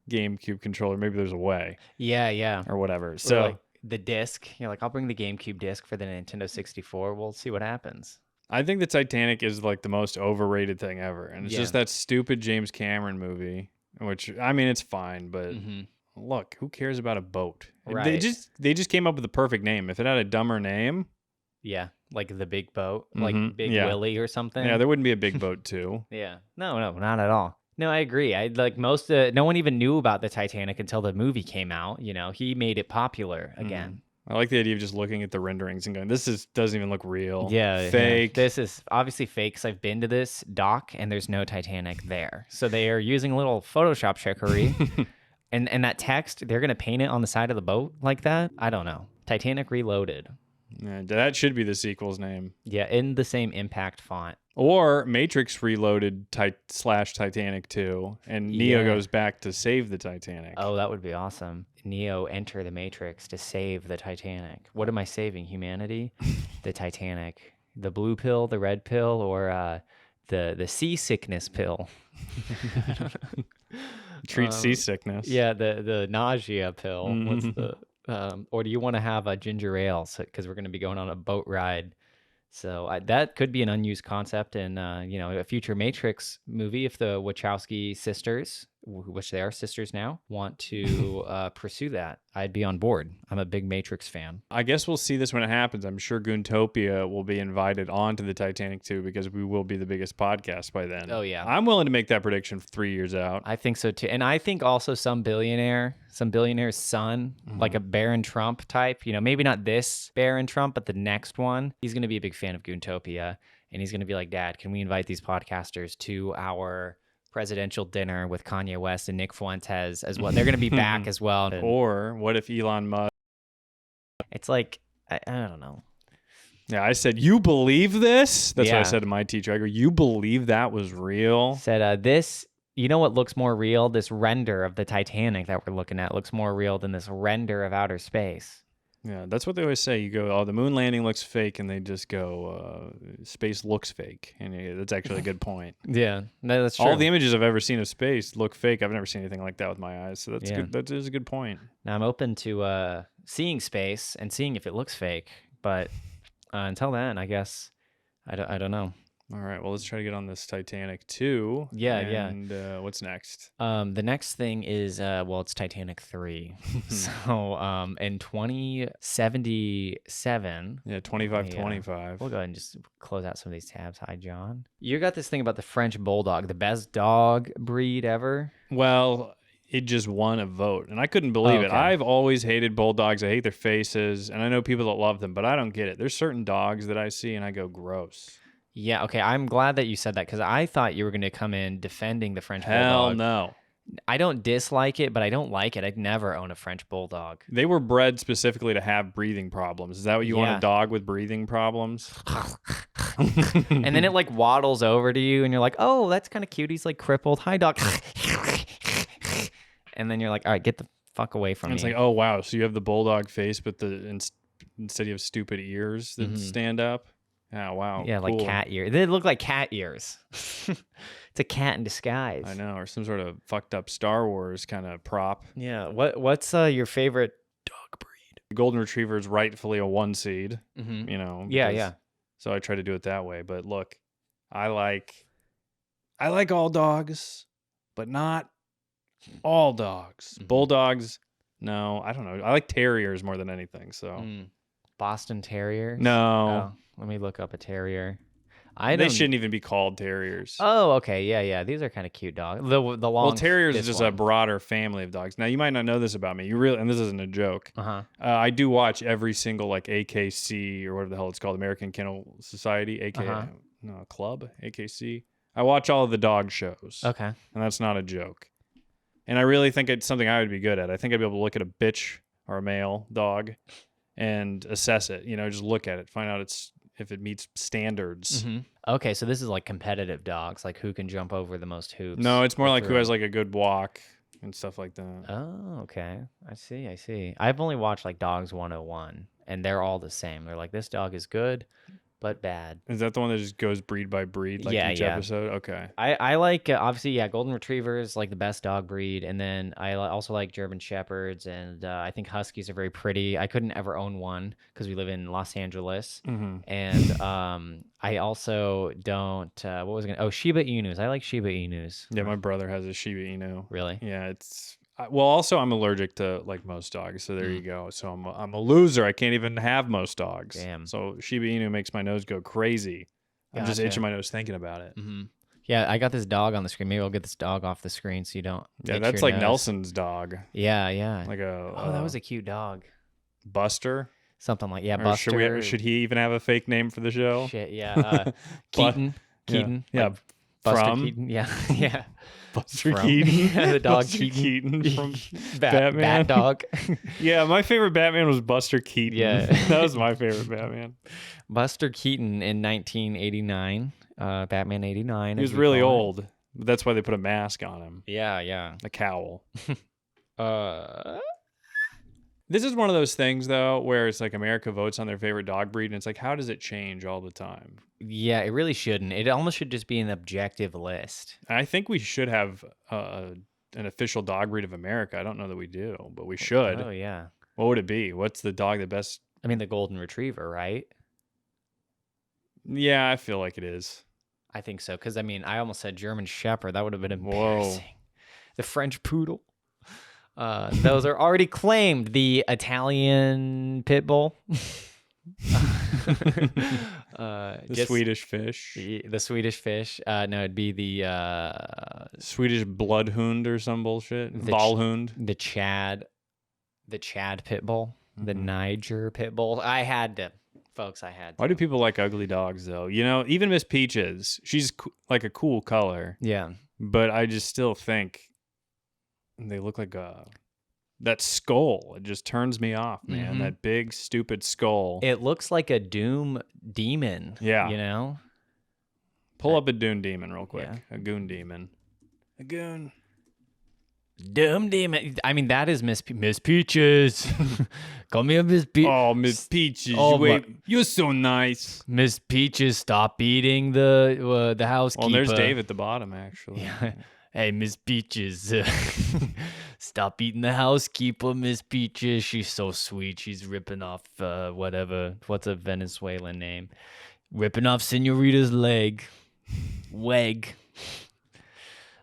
GameCube controller, maybe there's a way. Yeah. Or whatever. So like the disc, you're like, I'll bring the GameCube disc for the Nintendo 64. We'll see what happens. I think the Titanic is like the most overrated thing ever. And it's just that stupid James Cameron movie, which, I mean, it's fine, but look, who cares about a boat? Right. They just came up with the perfect name. If it had a dumber name... Yeah, like the big boat, like Big Willie or something. Yeah, there wouldn't be a big boat too. Yeah, no, not at all. No, I agree. No one even knew about the Titanic until the movie came out. He made it popular again. I like the idea of just looking at the renderings and going, doesn't even look real. Yeah, fake. Yeah. This is obviously fake because I've been to this dock and there's no Titanic there. So they are using a little Photoshop trickery. And that text, they're going to paint it on the side of the boat like that? I don't know. Titanic Reloaded. Yeah, that should be the sequel's name. Yeah, in the same Impact font. Or Matrix Reloaded / Titanic 2, and Neo Yeah. goes back to save the Titanic. Oh, that would be awesome. Neo enter the Matrix to save the Titanic. What am I saving? Humanity? The Titanic. The blue pill, the red pill, or the seasickness pill? Treat seasickness. Yeah, the nausea pill. What's the or do you want to have a ginger ale? Because we're going to be going on a boat ride. So that could be an unused concept in a future Matrix movie if the Wachowski sisters, which they are sisters now, want to pursue that. I'd be on board. I'm a big Matrix fan. I guess we'll see this when it happens. I'm sure Goontopia will be invited onto the Titanic too, because we will be the biggest podcast by then. Oh, yeah. I'm willing to make that prediction 3 years out. I think so too. And I think also some billionaire's son, like a Baron Trump type, maybe not this Baron Trump, but the next one, he's going to be a big fan of Goontopia. And he's going to be like, Dad, can we invite these podcasters to our presidential dinner with Kanye West and Nick Fuentes as well? They're going to be back as well. Or what if Elon Musk? It's like, I don't know. Yeah, I said, you believe this? That's what I Yeah. said to my teacher. I go, you believe that was real? Said this, what looks more real? This render of the Titanic that we're looking at looks more real than this render of outer space. Yeah, that's what they always say. You go, oh, the moon landing looks fake, and they just go, space looks fake. And that's actually a good point. Yeah, no, that's true. All the images I've ever seen of space look fake. I've never seen anything like that with my eyes. So that's good. That is a good point. Now I'm open to seeing space and seeing if it looks fake, but until then, I guess I don't know. All right, well, let's try to get on this Titanic 2. Yeah. And what's next? The next thing is, it's Titanic 3. So in 2077. Yeah, 2525. We'll go ahead and just close out some of these tabs. Hi, John. You got this thing about the French Bulldog, the best dog breed ever. Well, it just won a vote, and I couldn't believe it. I've always hated bulldogs. I hate their faces, and I know people that love them, but I don't get it. There's certain dogs that I see, and I go, gross. Yeah, okay. I'm glad that you said that because I thought you were going to come in defending the French Bulldog. Hell no. I don't dislike it, but I don't like it. I'd never own a French Bulldog. They were bred specifically to have breathing problems. Is that what you want, a dog with breathing problems? And then it like waddles over to you and you're like, oh, that's kind of cute. He's like crippled. Hi, dog. And then you're like, all right, get the fuck away from me. It's like, oh, wow. So you have the bulldog face, but instead you have stupid ears that stand up? Oh, wow. Yeah, cool. like cat ears. They look like cat ears. It's a cat in disguise. I know, or some sort of fucked up Star Wars kind of prop. Yeah. What's your favorite dog breed? The Golden Retriever is rightfully a 1 seed, Yeah. So I try to do it that way. But look, I like all dogs, but not all dogs. Bulldogs, no, I don't know. I like terriers more than anything. So Boston Terriers? No. Oh, let me look up a terrier. They shouldn't even be called terriers. Oh, okay. Yeah. These are kind of cute dogs. The long. Well, terriers is just a one. broader family of dogs. Now, you might not know this about me. And this isn't a joke. I do watch every single like AKC or whatever the hell it's called, American Kennel Society, club, AKC. I watch all of the dog shows. Okay. And that's not a joke. And I really think it's something I would be good at. I think I'd be able to look at a bitch or a male dog and assess it. Just look at it, find out if it meets standards. Okay, so this is like competitive dogs, like who can jump over the most hoops. No, it's more like who has like a good walk and stuff like that. Oh, okay. I see. I've only watched like Dogs 101, and they're all the same. They're like, this dog is good, but bad. Is that the one that just goes breed by breed, like each episode? Okay. I like, obviously, Golden Retrievers, like the best dog breed. And then I also like German Shepherds. And I think Huskies are very pretty. I couldn't ever own one because we live in Los Angeles. And I also don't, Shiba Inus. I like Shiba Inus. Yeah, my brother has a Shiba Inu. Really? Yeah, also I'm allergic to like most dogs, so there you go. So I'm a loser. I can't even have most dogs. Damn. So Shiba Inu makes my nose go crazy. I'm just itching my nose thinking about it. Yeah, I got this dog on the screen. Maybe I'll get this dog off the screen so you don't. Yeah, that's like Nelson's dog. Yeah. Like that was a cute dog. Buster. Something like Or Buster. Should he even have a fake name for the show? Shit, yeah. Keaton. Yeah. Buster From? Keaton. Yeah. Buster from Keaton. the dog Buster Keaton from Bat Batman. dog. Yeah, my favorite Batman was Buster Keaton. Yeah. That was my favorite Batman. Buster Keaton in 1989, Batman 89. He was really old. That's why they put a mask on him. Yeah. A cowl. This is one of those things, though, where it's like America votes on their favorite dog breed, and it's like, how does it change all the time? Yeah, it really shouldn't. It almost should just be an objective list. I think we should have an official dog breed of America. I don't know that we do, but we should. Oh, yeah. What would it be? What's the dog that best? I mean, the Golden Retriever, right? Yeah, I feel like it is. I think so, because, I mean, I almost said German Shepherd. That would have been embarrassing. Whoa. The French Poodle. Those are already claimed. The Italian Pit Bull. The Swedish Fish. The Swedish Fish. No, it'd be the Swedish Bloodhound or some bullshit. Ballhound. The Chad Pit Bull. The Niger Pit Bull. I had to. Folks, I had to. Why do people like ugly dogs, though? You know, even Miss Peaches, she's like a cool color. Yeah. But I just still think they look like that skull. It just turns me off, man. Mhm. That big, stupid skull. It looks like a Doom demon. Yeah. You know? Pull up a Doom demon real quick. Yeah. A Goon demon. A Goon. Doom demon. I mean, that is Miss Peaches. Call me Miss Peaches. Oh, Miss Peaches. Oh, You're so nice. Miss Peaches, stop eating the housekeeper. Well, there's Dave at the bottom, actually. Yeah. Hey, Miss Peaches, stop eating the housekeeper, Miss Peaches. She's so sweet. She's ripping off whatever. What's a Venezuelan name? Ripping off Senorita's leg.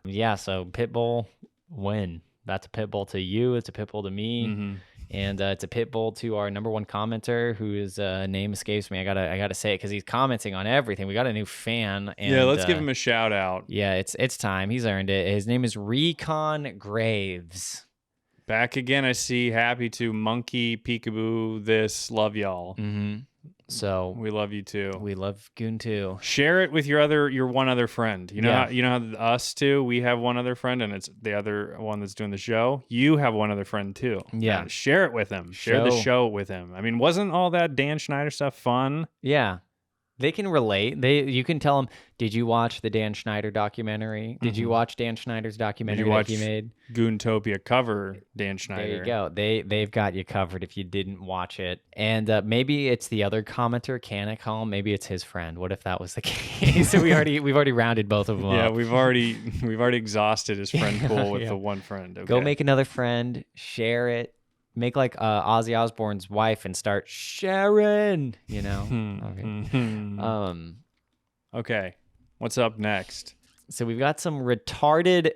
Yeah, so Pitbull, win. That's a Pitbull to you. It's a Pitbull to me. Mm-hmm. And it's a pit bull to our number one commenter, whose name escapes me. I gotta say it because he's commenting on everything. We got a new fan. And, yeah, let's give him a shout out. Yeah, it's time. He's earned it. His name is Recon Graves. Back again, I see. Happy to monkey, peekaboo, this. Love y'all. Mm-hmm. So we love you too. We love Goon too. Share it with your one other friend. You know, Yeah. how us two, we have one other friend, and it's the other one that's doing the show. You have one other friend too. Yeah. Share it with him. Share the show with him. I mean, wasn't all that Dan Schneider stuff fun? Yeah. They can relate. You can tell them, did you watch the Dan Schneider documentary? Did you watch Dan Schneider's documentary that he made? Goontopia cover Dan Schneider. There you go. They've got you covered if you didn't watch it. And maybe it's the other commenter, Canicom. Maybe it's his friend. What if that was the case? So we've already rounded both of them Yeah, up. we've already exhausted his friend pool with the one friend. Okay. Go make another friend, share it. Make like Ozzy Osbourne's wife and start sharing, you know? Okay. What's up next? So we've got some retarded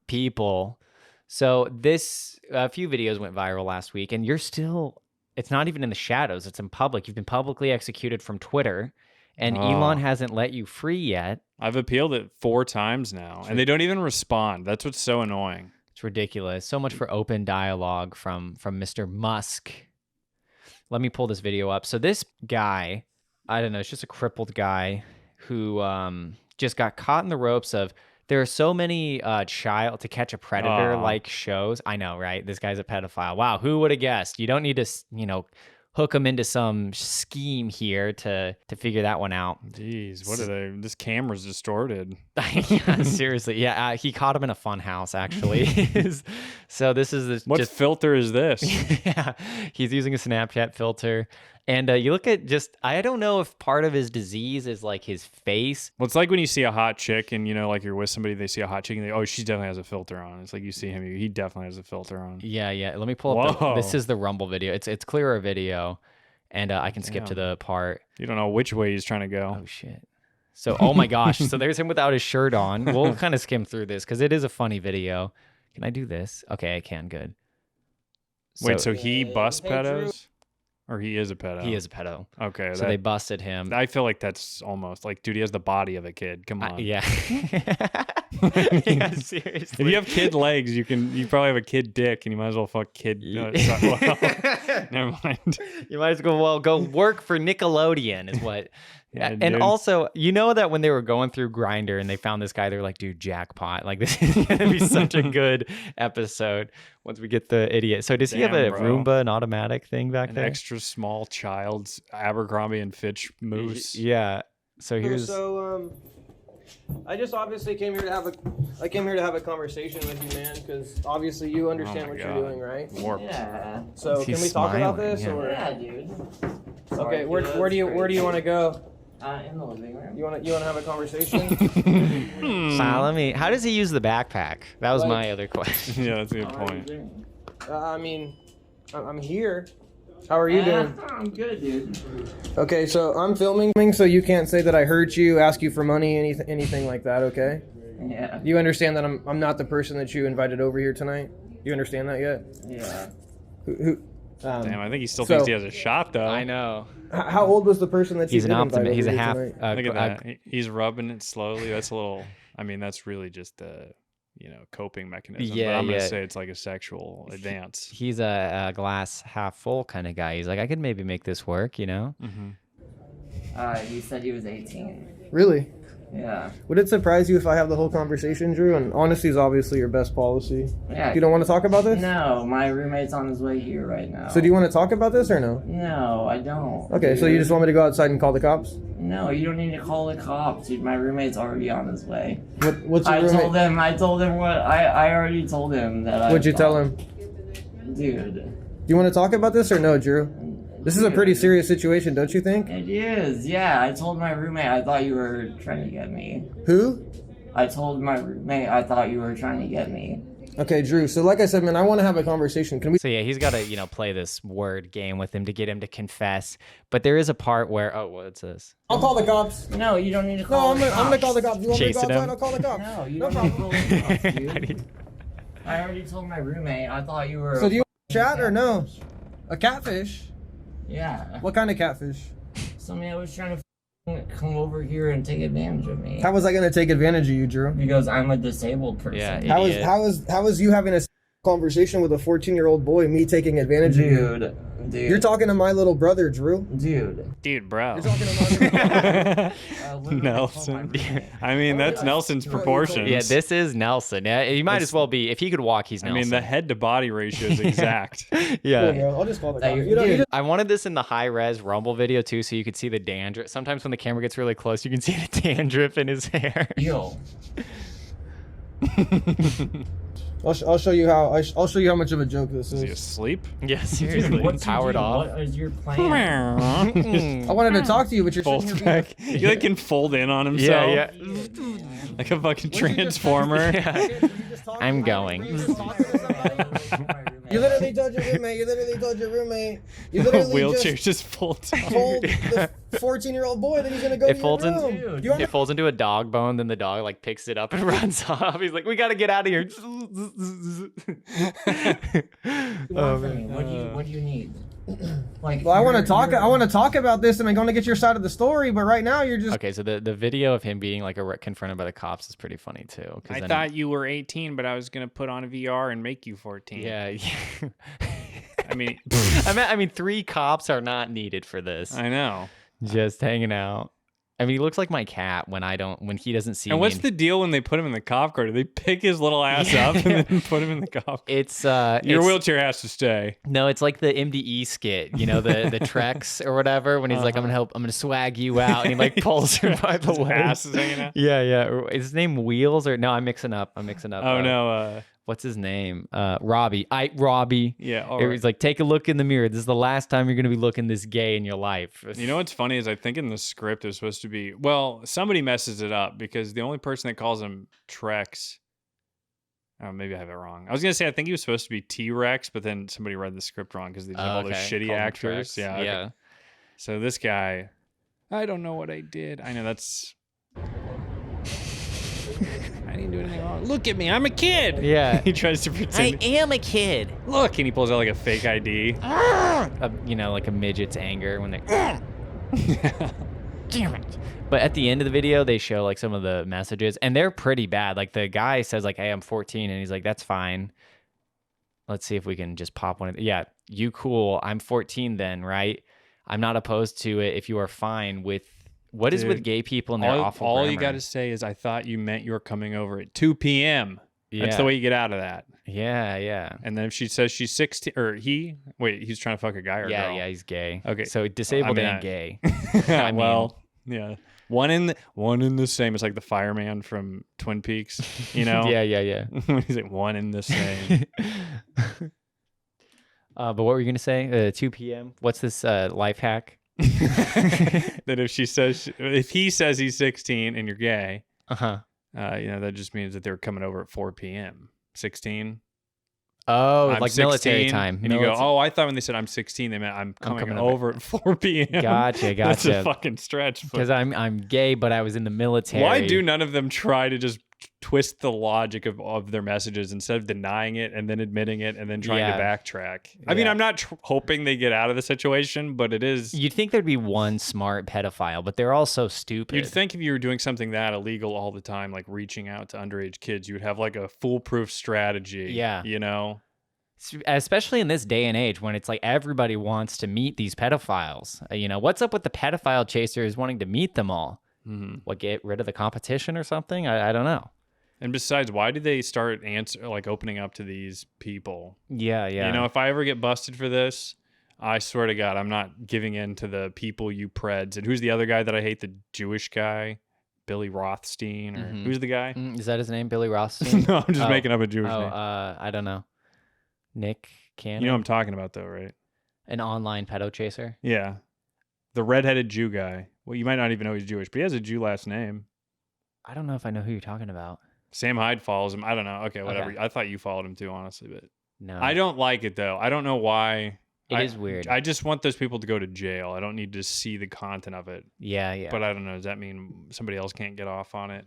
people. So a few videos went viral last week, and it's not even in the shadows. It's in public. You've been publicly executed from Twitter, and Elon hasn't let you free yet. I've appealed it 4 times now, and they don't even respond. That's what's so annoying. It's ridiculous. So much for open dialogue from Mr. Musk. Let me pull this video up. So this guy, I don't know, it's just a crippled guy who just got caught in the ropes of, there are so many Child to Catch a Predator like shows. I know, right? This guy's a pedophile. Wow, who would have guessed? You don't need to, hook him into some scheme here to figure that one out. Jeez, what are they? This camera's distorted. Yeah, seriously. Yeah, he caught him in a fun house, actually. So this is What filter is this? Yeah, he's using a Snapchat filter. And you look at I don't know if part of his disease is like his face. Well, it's like when you see a hot chick and, like you're with somebody, they see a hot chick and they, she definitely has a filter on. It's like you see him, he definitely has a filter on. Yeah. Let me pull up. This is the Rumble video. It's clearer video. And I can skip to the part. You don't know which way he's trying to go. Oh, shit. So, oh my gosh. So there's him without his shirt on. We'll kind of skim through this because it is a funny video. Can I do this? Okay, I can. Good. Wait, so he busts pedos? Or he is a pedo? He is a pedo. Okay. So they busted him. I feel like that's almost like, dude, he has the body of a kid. Come on. Yeah. Yeah, seriously. If you have kid legs, you probably have a kid dick, and you might as well fuck kid. Never mind. You might as well go work for Nickelodeon, is what Yeah, And dude. also, you know that when they were going through Grinder and they found this guy, they're like, dude, jackpot. Like, this is going to be such a good episode once we get the idiot. So does he have a Damn, bro. Roomba, an automatic thing back An there? extra small child's Abercrombie and Fitch moose. Yeah. So here's... I just obviously came here to have a conversation with you, man, because obviously you understand what you're doing, right? Warped. Yeah. So He's can we talk about smiling, this, yeah. or Yeah, dude. okay, where do you want to go? In the living room. You want to have a conversation? Let me... How does he use the backpack? That was Like- my other question. Yeah, that's a good point. I mean, I'm here. How are you doing? I'm good, dude. Okay, so I'm filming, so you can't say that I hurt you, ask you for money, anything like that, okay? Yeah. You understand that I'm not the person that you invited over here tonight? You understand that yet? Yeah. Who Damn, I think he still so- thinks he has a shot, though. I know. How old was the person that you He's did an invite optimist. over He's a here half... tonight? Look at that. He's rubbing it slowly. That's a little... I mean, that's really just a, coping mechanism. Yeah, but I'm going yeah. to say it's like a sexual advance. He's a glass half full kind of guy. He's like, I could maybe make this work, you know? He said he was 18. Really? Yeah. Would it surprise you if I have the whole conversation, Drew? And honesty is obviously your best policy. Yeah. You don't want to talk about this? No, my roommate's on his way here right now. So do you want to talk about this or no? No, I don't. Okay, so you just want me to go outside and call the cops? No, you don't need to call the cops, dude. My roommate's already on his way. What's your I roommate? told him what I already told him that. What'd you tell him? Dude. Do you want to talk about this or no, Drew? This is a pretty serious situation, don't you think? It is, yeah. I told my roommate I thought you were trying to get me. Who? I told my roommate I thought you were trying to get me. Okay, Drew. So like I said, man, I want to have a conversation. Can we? So yeah, he's got to, play this word game with him to get him to confess. But there is a part where, oh, what's this? I'll call the cops. No, you don't need to No, call I'm gonna call the cops. You want me to go Chasing outside? him? I'll call the cops. No, you No don't need to problem. call the cops, dude. I already told my roommate I thought you were. So do you want to chat or no? A catfish? Yeah. What kind of catfish? Somebody was trying to come over here and take advantage of me. How was I gonna take advantage of you, Drew? Because I'm a disabled person. Yeah, How idiot. is you having a conversation with a 14-year-old boy, me taking advantage of you? Dude. You're talking to my little brother, Drew. Dude, bro. You're talking to my Nelson. I mean, that's Nelson's proportions. Yeah, this is Nelson. Yeah, he might as well be. If he could walk, he's I Nelson. mean, the head to body ratio is exact. Yeah. Cool, bro. I'll just call the That cops. you're- You know, you dude. I wanted this in the high res Rumble video too, so you could see the dandruff. Sometimes when the camera gets really close, you can see the dandruff in his hair. Yo. I'll show you how. I'll show you how much of a joke this Is he is. asleep? Yeah, seriously. What's Powered off. What is your plan? I wanted to talk to you, but you're sitting Folds here. back. He like can fold in on himself. Yeah, Like a fucking transformer. I'm going. You literally told your roommate. You literally Wheelchair just just folds out. told the 14-year-old boy that he's gonna go It to folds your in- room. Do you It folds into a dog bone, then the dog like picks it up and runs off. He's like, "We got to get out of here." What do you need? Like, Well, I want to talk. I want to talk about this, and I'm going to get your side of the story. But right now, you're just. Okay, so the video of him being like confronted by the cops is pretty funny too. 'cause I then- thought you were 18, but I was gonna put on a VR and make you 14. Yeah. I mean, I mean, 3 cops are not needed for this. I know. Just hanging out. I mean, he looks like my cat when he doesn't see And me. what's the deal when they put him in the cop car? Do they pick his little ass up and then put him in the cop car? It's Your it's- wheelchair has to stay. No, it's like the MDE skit, the Trex or whatever, when he's like, I'm gonna swag you out, and he like pulls her by the His way. ass is hanging out. Yeah. Is his name Wheels or no? I'm mixing up. Oh no. What's his name? Robbie. Robbie. Yeah. It was like, take a look in the mirror. This is the last time you're gonna be looking this gay in your life. You know what's funny is I think in the script it was supposed to be, well, somebody messes it up because the only person that calls him Trex, oh, maybe I have it wrong. I was gonna say I think he was supposed to be T-Rex, but then somebody read the script wrong because they just have all those shitty Called him actors. Trex. Yeah. Yeah. So this guy, I don't know what I did. I know that's. I didn't do anything wrong. Look at me, I'm a kid. Yeah. He tries to pretend. am a kid. Look, and he pulls out like a fake ID. Like a midget's anger when they. Damn it. But at the end of the video, they show like some of the messages, and they're pretty bad. Like the guy says, like, "Hey, I'm 14," and he's like, "That's fine. Let's see if we can just pop one." Yeah, you cool. I'm 14 then, right? I'm not opposed to it if you are fine with What is with Dude, gay people and their awful all grammar? you got to say is, I thought you meant you were coming over at 2 p.m. That's the way you get out of that. Yeah, yeah. And then if she says she's 16, or he's trying to fuck a guy or Yeah, girl. yeah, he's gay. Okay. So disabled and gay. Well, yeah. One in the same. It's like the fireman from Twin Peaks, you know? yeah. He's like, one in the same. But what were you going to say? 2 p.m.? What's this life hack? That if he says he's 16 and you're gay, that just means that they're coming over at 4 p.m. 16. Oh, I'm like 16, military time. And you go, oh, I thought when they said I'm 16, they meant I'm coming over at 4 p.m. Gotcha. That's a fucking stretch. Because I'm gay, but I was in the military. Why do none of them try to just twist the logic of their messages instead of denying it and then admitting it and then trying to backtrack? I mean, I'm not hoping they get out of the situation, but it is. You'd think there'd be one smart pedophile, but they're all so stupid. You'd think if you were doing something that illegal all the time, like reaching out to underage kids, you would have like a foolproof strategy. Yeah. You know? Especially in this day and age when it's like everybody wants to meet these pedophiles. What's up with the pedophile chasers wanting to meet them all? Mm-hmm. What, get rid of the competition or something? I don't know. And besides, why do they start opening up to these people? Yeah. If I ever get busted for this, I swear to God, I'm not giving in to the people you preds. And who's the other guy that I hate? The Jewish guy, Billy Rothstein, or who's the guy? Is that his name, Billy Rothstein? No, I'm just making up a Jewish name. I don't know. Nick Cannon? You know what I'm talking about, though, right? An online pedo chaser? Yeah. The redheaded Jew guy. Well, you might not even know he's Jewish, but he has a Jew last name. I don't know if I know who you're talking about. Sam Hyde follows him. I don't know. Okay, whatever. Okay. I thought you followed him too, honestly, but no. I don't like it, though. I don't know why. It is weird. I just want those people to go to jail. I don't need to see the content of it. Yeah. But I don't know. Does that mean somebody else can't get off on it?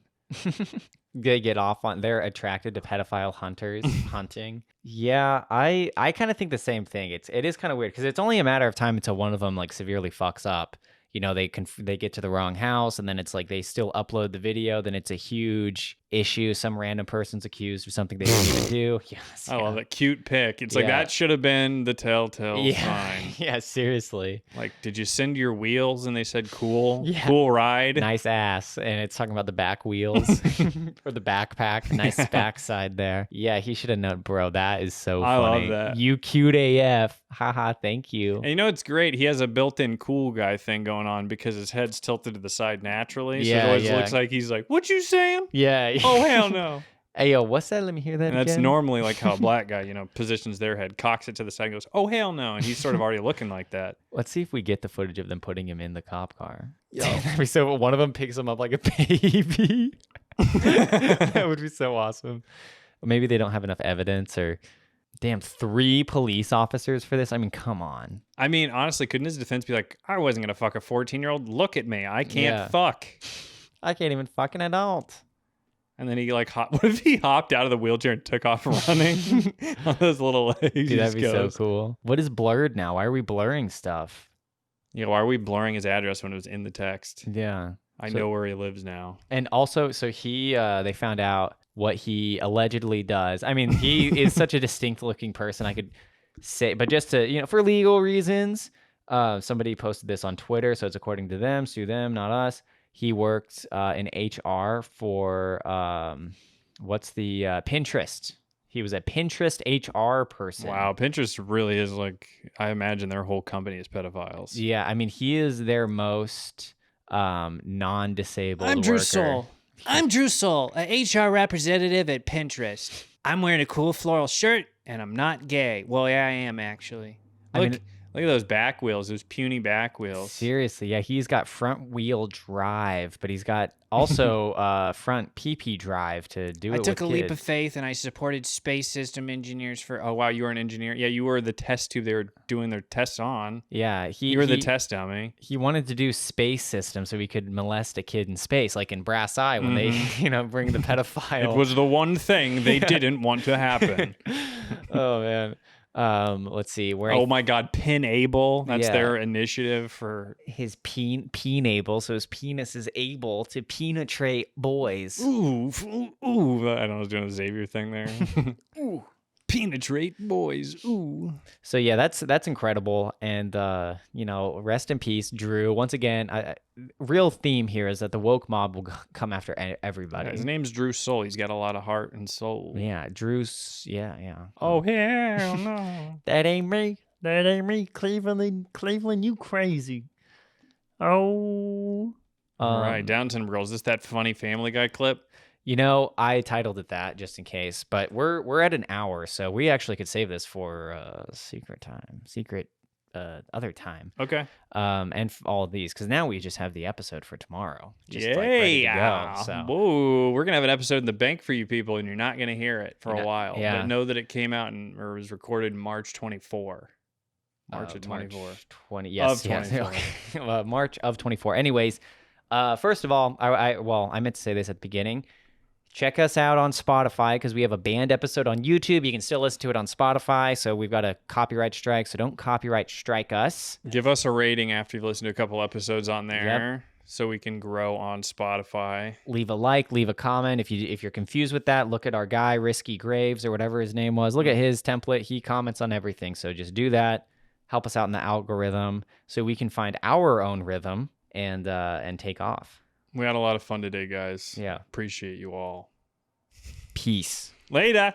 They get off on. They're attracted to pedophile hunters hunting. Yeah, I kind of think the same thing. It is kind of weird because it's only a matter of time until one of them like severely fucks up. They get to the wrong house, and then it's like they still upload the video. Then it's a huge issue. Some random person's accused of something they didn't even do. Yes, I love that cute pic. It's like that should have been the telltale sign. Yeah, seriously. Like, did you send your wheels? And they said, cool. Yeah. Cool ride. Nice ass. And it's talking about the back wheels or the backpack. Nice backside there. Yeah, he should have known, bro. That is so funny. I love that. You cute AF. Haha, thank you. And it's great. He has a built-in cool guy thing going on because his head's tilted to the side naturally. So it always looks like he's like, what you saying? Yeah. Oh, hell no. Hey, yo, what's that? Let me hear that and again. That's normally like how a black guy, positions their head, cocks it to the side and goes, oh, hell no. And he's sort of already looking like that. Let's see if we get the footage of them putting him in the cop car. So one of them picks him up like a baby. That would be so awesome. Maybe they don't have enough evidence or... Damn, 3 police officers for this? I mean, come on. I mean, honestly, couldn't his defense be like, I wasn't going to fuck a 14-year-old. Look at me. I can't fuck. I can't even fuck an adult. And then he what if he hopped out of the wheelchair and took off running on those little legs? Dude, that'd be so cool. What is blurred now? Why are we blurring stuff? Yeah, why are we blurring his address when it was in the text? Yeah. I know where he lives now. And also, so they found out what he allegedly does. I mean, he is such a distinct looking person, I could say, but just to, for legal reasons, somebody posted this on Twitter, so it's according to them, sue them, not us. He worked in HR for, Pinterest. He was a Pinterest HR person. Wow, Pinterest really is I imagine their whole company is pedophiles. Yeah, I mean, he is their most non-disabled I'm Drew worker. Soul. I'm Drew Soul, an HR representative at Pinterest. I'm wearing a cool floral shirt, and I'm not gay. Well, yeah, I am, actually. Look at those back wheels, those puny back wheels. Seriously, yeah, he's got front wheel drive, but he's got also front PP drive to do it with I took a leap of kids. faith, and I supported space system engineers for... Oh, wow, you were an engineer? Yeah, you were the test tube they were doing their tests on. Yeah. You were the test dummy. He wanted to do space system so he could molest a kid in space, like in Brass Eye when they, bring the pedophile. It was the one thing they didn't want to happen. Oh, man. Let's see. Oh my God, Pin-able. That's their initiative for his peen-able. So his penis is able to penetrate boys. Ooh! I don't know. I was doing a Xavier thing there. Ooh. Penetrate boys. Ooh. So yeah, that's incredible, and rest in peace, Drew. Once again, real theme here is that the woke mob will come after everybody. Yeah, his name's Drew Soul. He's got a lot of heart and soul. Yeah, Drew's. Yeah. Oh hell no. That ain't me. That ain't me. Cleveland, you crazy. Oh. All right, Downton Girls. Is this that funny Family Guy clip? I titled it that just in case, but we're at an hour, so we actually could save this for secret other time. Okay. And all of these, because now we just have the episode for tomorrow. Just Yay! ready to go. So. Whoa, we're gonna have an episode in the bank for you people, and you're not gonna hear it for a while. Yeah. But know that it came out or was recorded March 24. March of 24. March 20. Yes. Of 24. Okay. March of 24. Anyways, first of all, I meant to say this at the beginning. Check us out on Spotify because we have a banned episode on YouTube. You can still listen to it on Spotify. So we've got a copyright strike. So don't copyright strike us. Give us a rating after you've listened to a couple episodes on there, so we can grow on Spotify. Leave a like, leave a comment. If you're confused with that, look at our guy Risky Graves or whatever his name was. Look at his template. He comments on everything. So just do that. Help us out in the algorithm so we can find our own rhythm and take off. We had a lot of fun today, guys. Yeah. Appreciate you all. Peace. Later.